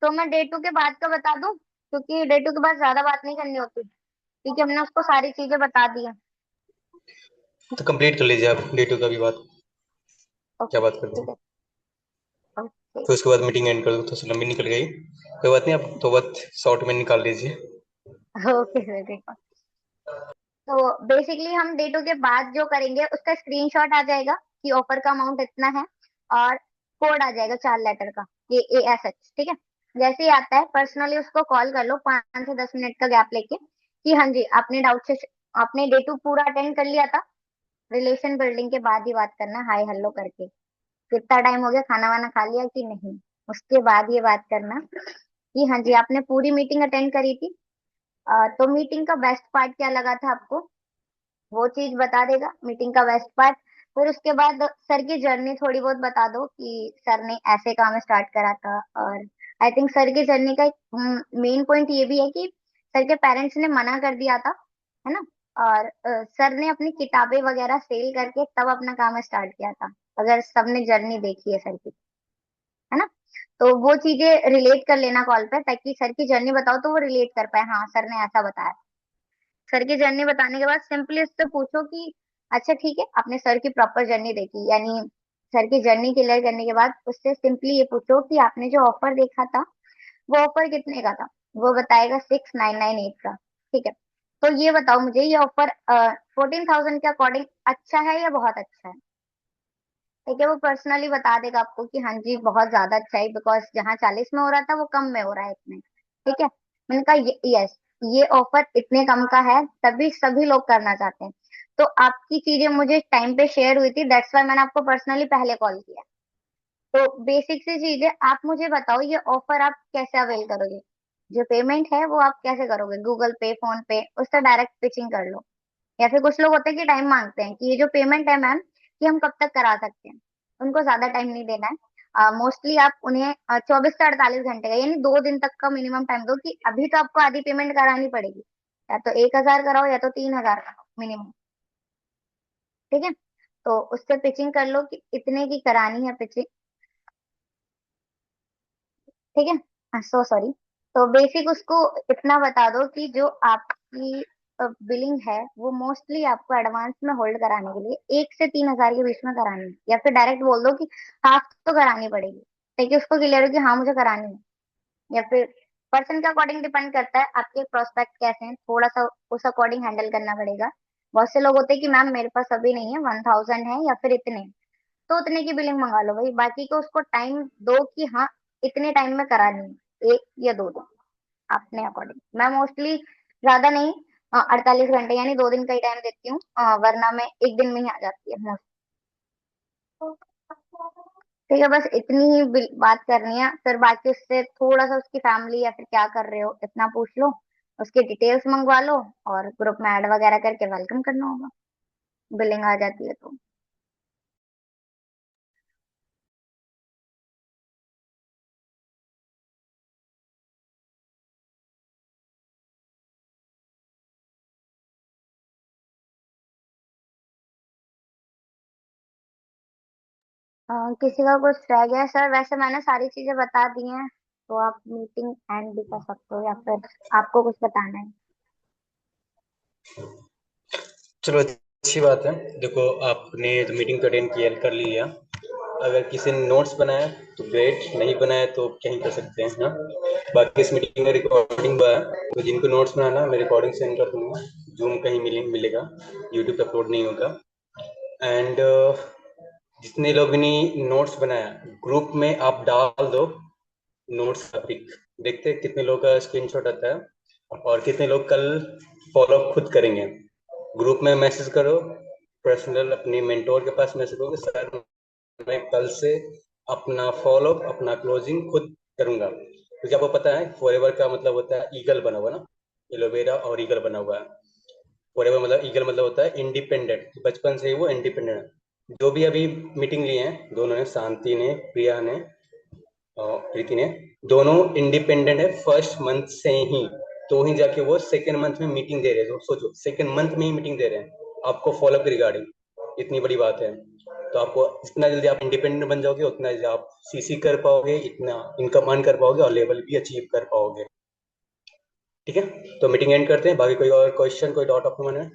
तो मैं डे टू के बाद का बता दूं, क्योंकि डे टू के बाद ज्यादा बात नहीं करनी होती, क्योंकि हमने उसको सारी चीजें बता दी है। तो कंप्लीट कर लीजिए आप डे टू का भी बात, क्या ओके बात करते ठीक हैं। है। ओके। तो उसके बाद मीटिंग एंड कर दो, तो लंबी निकल गई, कोई बात नहीं, आप 2 बात शॉर्ट में निकाल लीजिए। ओके सर ठीक है। तो बेसिकली हम डे टू के बाद जो करेंगे उसका स्क्रीनशॉट आ जाएगा कि ऑफर का अमाउंट इतना है, और कोड आ जाएगा 4 लेटर का, ये ASH, ठीक है। जैसे ही आता है पर्सनली उसको कॉल कर लो 5 से 10 मिनट का गैप लेके कि हाँ जी आपने डाउट से आपने डे टू पूरा अटेंड कर लिया था। रिलेशन बिल्डिंग के बाद ही बात करना, हाय हेलो करके कितना टाइम हो गया, खाना वाना खा लिया कि नहीं, उसके बाद ये बात करना कि हाँ जी आपने पूरी मीटिंग अटेंड करी थी। तो मीटिंग का बेस्ट पार्ट क्या लगा था आपको, वो चीज बता देगा मीटिंग का बेस्ट पार्ट। फिर उसके बाद सर की जर्नी थोड़ी बहुत बता दो कि सर ने ऐसे काम स्टार्ट करा था। और आई थिंक सर की जर्नी का एक मेन पॉइंट ये भी है कि सर के पेरेंट्स ने मना कर दिया था, है ना। और सर ने अपनी किताबें वगैरह सेल करके तब अपना काम स्टार्ट किया था, अगर सबने जर्नी देखी है सर की, है ना। तो वो चीजें रिलेट कर लेना कॉल पे, ताकि सर की जर्नी बताओ तो वो रिलेट कर पाए, हाँ सर ने ऐसा बताया। सर की जर्नी बताने के बाद सिंपली उससे पूछो कि अच्छा ठीक है, आपने सर की प्रॉपर जर्नी देखी, यानी सर की जर्नी क्लियर करने के बाद उससे सिंपली ये पूछो कि आपने जो ऑफर देखा था वो ऑफर कितने का था। वो बताएगा 6,998 का, ठीक है। तो ये बताओ मुझे, ये ऑफर 14,000 के अकॉर्डिंग अच्छा है या बहुत अच्छा है। ठीक है, वो पर्सनली बता देगा आपको कि हाँ जी बहुत ज्यादा अच्छा है, बिकॉज जहाँ 40 में हो रहा था वो कम में हो रहा है इतने, ठीक है। मैंने कहा यस, ये ऑफर इतने कम का है तभी सभी लोग करना चाहते हैं। तो आपकी चीजें मुझे टाइम पे शेयर हुई थी, दैट्स वाई मैंने आपको पर्सनली पहले कॉल किया। तो बेसिक सी चीजें आप मुझे बताओ, ये ऑफर आप कैसे अवेल करोगे। जो पेमेंट है वो आप कैसे करोगे, गूगल पे, फोन पे, उससे डायरेक्ट पिचिंग कर लो। या फिर कुछ लोग होते हैं कि टाइम मांगते हैं कि ये जो पेमेंट है मैम, कि हम कब तक करा सकते हैं। उनको ज्यादा टाइम नहीं देना है, मोस्टली आप उन्हें 24 से 48 घंटे का, यानी 2 दिन तक का मिनिमम टाइम दो कि अभी तो आपको आधी पेमेंट करानी पड़ेगी, या तो 1,000 कराओ या तो 3,000 कराओ मिनिमम, ठीक है। तो उससे पिचिंग कर लो कि इतने की करानी है पिचिंग, ठीक है। So sorry. तो बेसिक उसको इतना बता दो कि जो आपकी बिलिंग है वो मोस्टली आपको एडवांस में होल्ड कराने के लिए 1 से 3,000 के बीच में करानी है, या फिर डायरेक्ट बोल दो कि हाफ तो करानी पड़ेगी, ताकि उसको क्लियर हो कि हाँ मुझे करानी है। या फिर पर्सन के अकॉर्डिंग डिपेंड करता है, आपके प्रोस्पेक्ट कैसे हैं, थोड़ा सा उस अकॉर्डिंग हैंडल करना पड़ेगा। बहुत से लोग होते हैं कि मैम मेरे पास अभी नहीं है, 1,000 है या फिर इतने, तो उतने की बिलिंग मंगा लो भाई, बाकी को उसको टाइम दो कि हाँ इतने टाइम में करानी है, 1 या 2 दिन अपने अकॉर्डिंग। मैं मोस्टली ज्यादा नहीं, 48 घंटे यानी 2 दिन का ही टाइम देती हूँ, वरना मैं एक दिन में ही आ जाती है मोस्ट। ठीक है, बस इतनी ही बात करनी है, फिर बाकी उससे थोड़ा सा उसकी फैमिली या फिर क्या कर रहे हो इतना पूछ लो, उसकी डिटेल्स मंगवा लो, और ग्रुप में ऐड वगैरह करके वेलकम करना होगा, बिलिंग आ जाती है तो। किसी का कुछ रह गया सर, वैसे मैंने सारी चीजें बता दी हैं, तो आप मीटिंग एंड भी कर सकते हो या फिर आपको कुछ बताना है। चलो अच्छी बात है। देखो आपने तो मीटिंग तो अटेंड किया कर लिया। अगर किसी ने नोट्स बनाया तो ग्रेट, नहीं बनाया तो क्या ही कर सकते हैं ना। बाकी इस मीटिंग में रिकॉर्डिंग हुआ है, तो जिनको नोट्स बनाना मैं रिकॉर्डिंग सेंड कर दूंगा। जूम कहीं मिलेगा, यूट्यूब पे अपलोड नहीं होगा। एंड जितने लोग ने नोट्स बनाया ग्रुप में आप डाल दो नोट्स का पिक, देखते हैं कितने लोग का स्क्रीनशॉट आता है और कितने लोग कल फॉलो खुद करेंगे। ग्रुप में मैसेज करो, पर्सनल अपने मेंटोर के पास मैसेज करो कि सर मैं कल से अपना फॉलो अपना क्लोजिंग खुद करूंगा, क्योंकि आपको पता है फॉरएवर का मतलब होता है ईगल बना हुआ ना, एलोवेरा और ईगल बना हुआ है। फॉरएवर मतलब ईगल मतलब होता है इंडिपेंडेंट, बचपन से ही वो इंडिपेंडेंट है। जो भी अभी मीटिंग लिए हैं दोनों ने, शांति ने, प्रिया ने और प्रीति ने, दोनों इंडिपेंडेंट है फर्स्ट मंथ से ही, तो ही जाके वो सेकेंड मंथ में मीटिंग दे रहे हैं। तो सोचो सेकेंड मंथ में ही मीटिंग दे रहे हैं आपको फॉलोअप रिगार्डिंग, इतनी बड़ी बात है। तो आपको जितना जल्दी आप इंडिपेंडेंट बन जाओगे उतना जल्दी आप सीसी कर पाओगे, इतना इनकम अर्न कर पाओगे और लेवल भी अचीव कर पाओगे। ठीक है, तो मीटिंग एंड करते हैं। बाकी कोई और क्वेश्चन, कोई डाउट आपके मन में?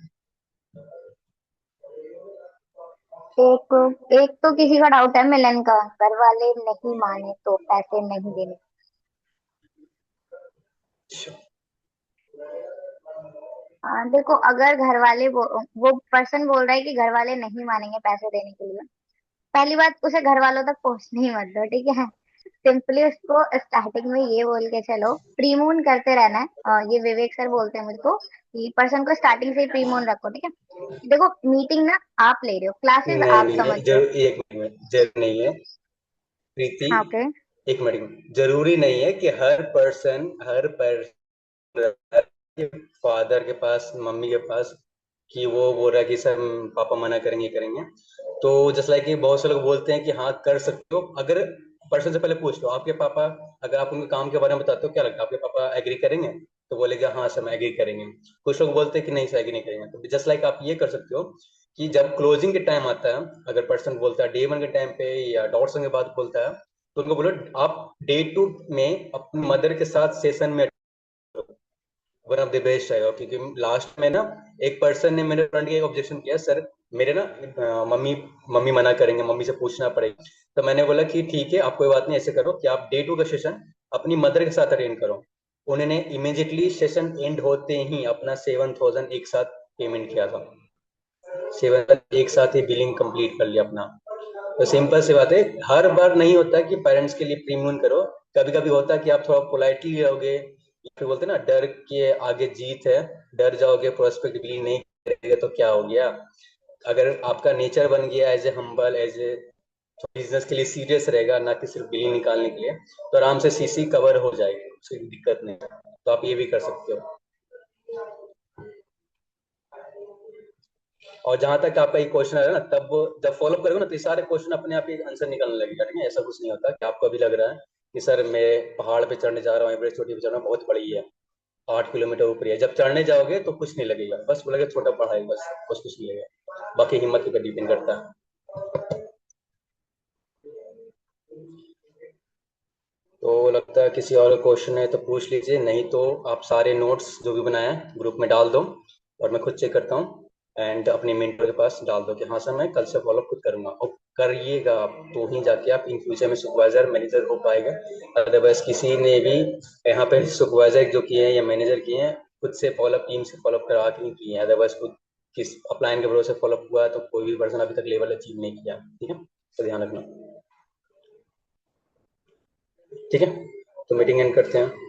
एक एक तो किसी का डाउट है मिलन का, घर वाले नहीं माने तो पैसे नहीं देने। देखो अगर घर वाले वो पर्सन बोल रहा है कि घर वाले नहीं मानेंगे पैसे देने के लिए, पहली बात उसे घर वालों तक पहुंचने ही मत दो, ठीक है। सिंपली उसको स्टार्टिंग में ये बोल के चलो, प्री मून करते रहना है। ये विवेक सर बोलते हैं मुझको कि पर्सन को स्टार्टिंग से ही प्री मून रखो, ठीक है। देखो मीटिंग ना आप ले रहे हो, क्लासेस नहीं आप नहीं समझ नहीं, रहे हो। जरूर एक मिनट में, जरूर नहीं है प्रीति, हाँ, ओके। एक मिनट, जरूरी नहीं है कि हर पर्सन फादर के पास, मम्मी के पास, कि वो बोल रहा है कि सर पापा मना करेंगे करेंगे। तो जस्ट लाइक बहुत से लोग बोलते हैं कि हाँ कर सकते हो, अगर पर्सन से पहले पूछ लो आपके पापा, अगर आप उनके काम के बारे में बताते हो क्या लगता है आपके पापा एग्री करेंगे? तो बोलेगा हाँ सर मैं एग्री करेंगे। कुछ लोग बोलते हैं कि नहीं सर एग्री नहीं करेंगे। तो जस्ट लाइक आप ये कर सकते हो कि जब क्लोजिंग के टाइम आता है, अगर पर्सन बोलता है डे 1 के टाइम पे या डॉट्स के बाद बोलता है, तो उनको बोलो आप डे 2 में अपनी मदर के साथ सेशन में वन ऑफ द बेस्ट रहेगा। क्योंकि लास्ट में ना एक पर्सन ने मेरे फ्रेंड के ऑब्जेक्शन किया, सर मेरे ना मम्मी मम्मी मना करेंगे, मम्मी से पूछना पड़ेगा। तो मैंने बोला कि ठीक है आप कोई बात नहीं, ऐसे करो कि आप डे 2 का सेशन अपनी मदर के साथ अटेंड करो। उन्होंने इमीडिएटली सेशन एंड होते ही अपना 7,000 एक साथ पेमेंट किया था। 7 एक साथ ही बिलिंग कंप्लीट कर लिया अपना। तो सिंपल सी बात है, हर बार नहीं होता कि पेरेंट्स के लिए प्रीमियम करो। कभी कभी होता है कि आप थोड़ा पोलाइटली रहोगे, फिर बोलते हैं ना डर के आगे जीत है, डर जाओगे प्रोस्पेक्ट बिलिंग नहीं करेगा तो क्या हो गया। अगर आपका नेचर बन गया as a humble, as a business के लिए सीरियस रहेगा, ना कि सिर्फ बिलिंग निकालने के लिए, तो आराम से सीसी कवर हो जाएगी, उसकी दिक्कत नहीं है। तो आप ये भी कर सकते हो। और जहां तक आपका ये क्वेश्चन है ना, तब जब फॉलो करोगे ना तो ये सारे क्वेश्चन अपने आप ही आंसर निकलने लगेगा। ठीक है, ऐसा कुछ नहीं होता कि आपको अभी लग रहा है कि सर मैं पहाड़ पे चढ़ने जा रहा हूँ, एवरेस्ट चोटी पे चढ़ रहा हूँ, बहुत बड़ी है, 8 किलोमीटर ऊपर है। जब चढ़ने जाओगे तो कुछ नहीं लगेगा, बस वो लगेगा छोटा पहाड़ है, बस कुछ नहीं लगेगा। बाकी हिम्मत के ऊपर डिपेंड करता है। तो लगता है किसी और क्वेश्चन है तो पूछ लीजिए, नहीं तो आप सारे नोट्स जो भी बनाए हैं ग्रुप में डाल दो और मैं खुद चेक करता हूँ। एंड अपने मेंटर के पास डाल दो कि हाँ सर मैं कल से फॉलो खुद करूंगा, और करिएगा आप तो ही जाके आप इन फ्यूचर में सुपरवाइजर मैनेजर हो पाएगा। अदरवाइज किसी ने भी यहाँ पे सुपरवाइजर जो किए हैं या मैनेजर किए हैं, खुद से फॉलोअप टीम से फॉलोअप करा के नहीं किए हैं। अदरवाइज खुद किस अपलाइन के भरोसे फॉलोअप हुआ है तो कोई भी पर्सन अभी तक लेवल अचीव नहीं किया। ठीक है, तो ध्यान रखना। ठीक है, तो मीटिंग एंड करते हैं।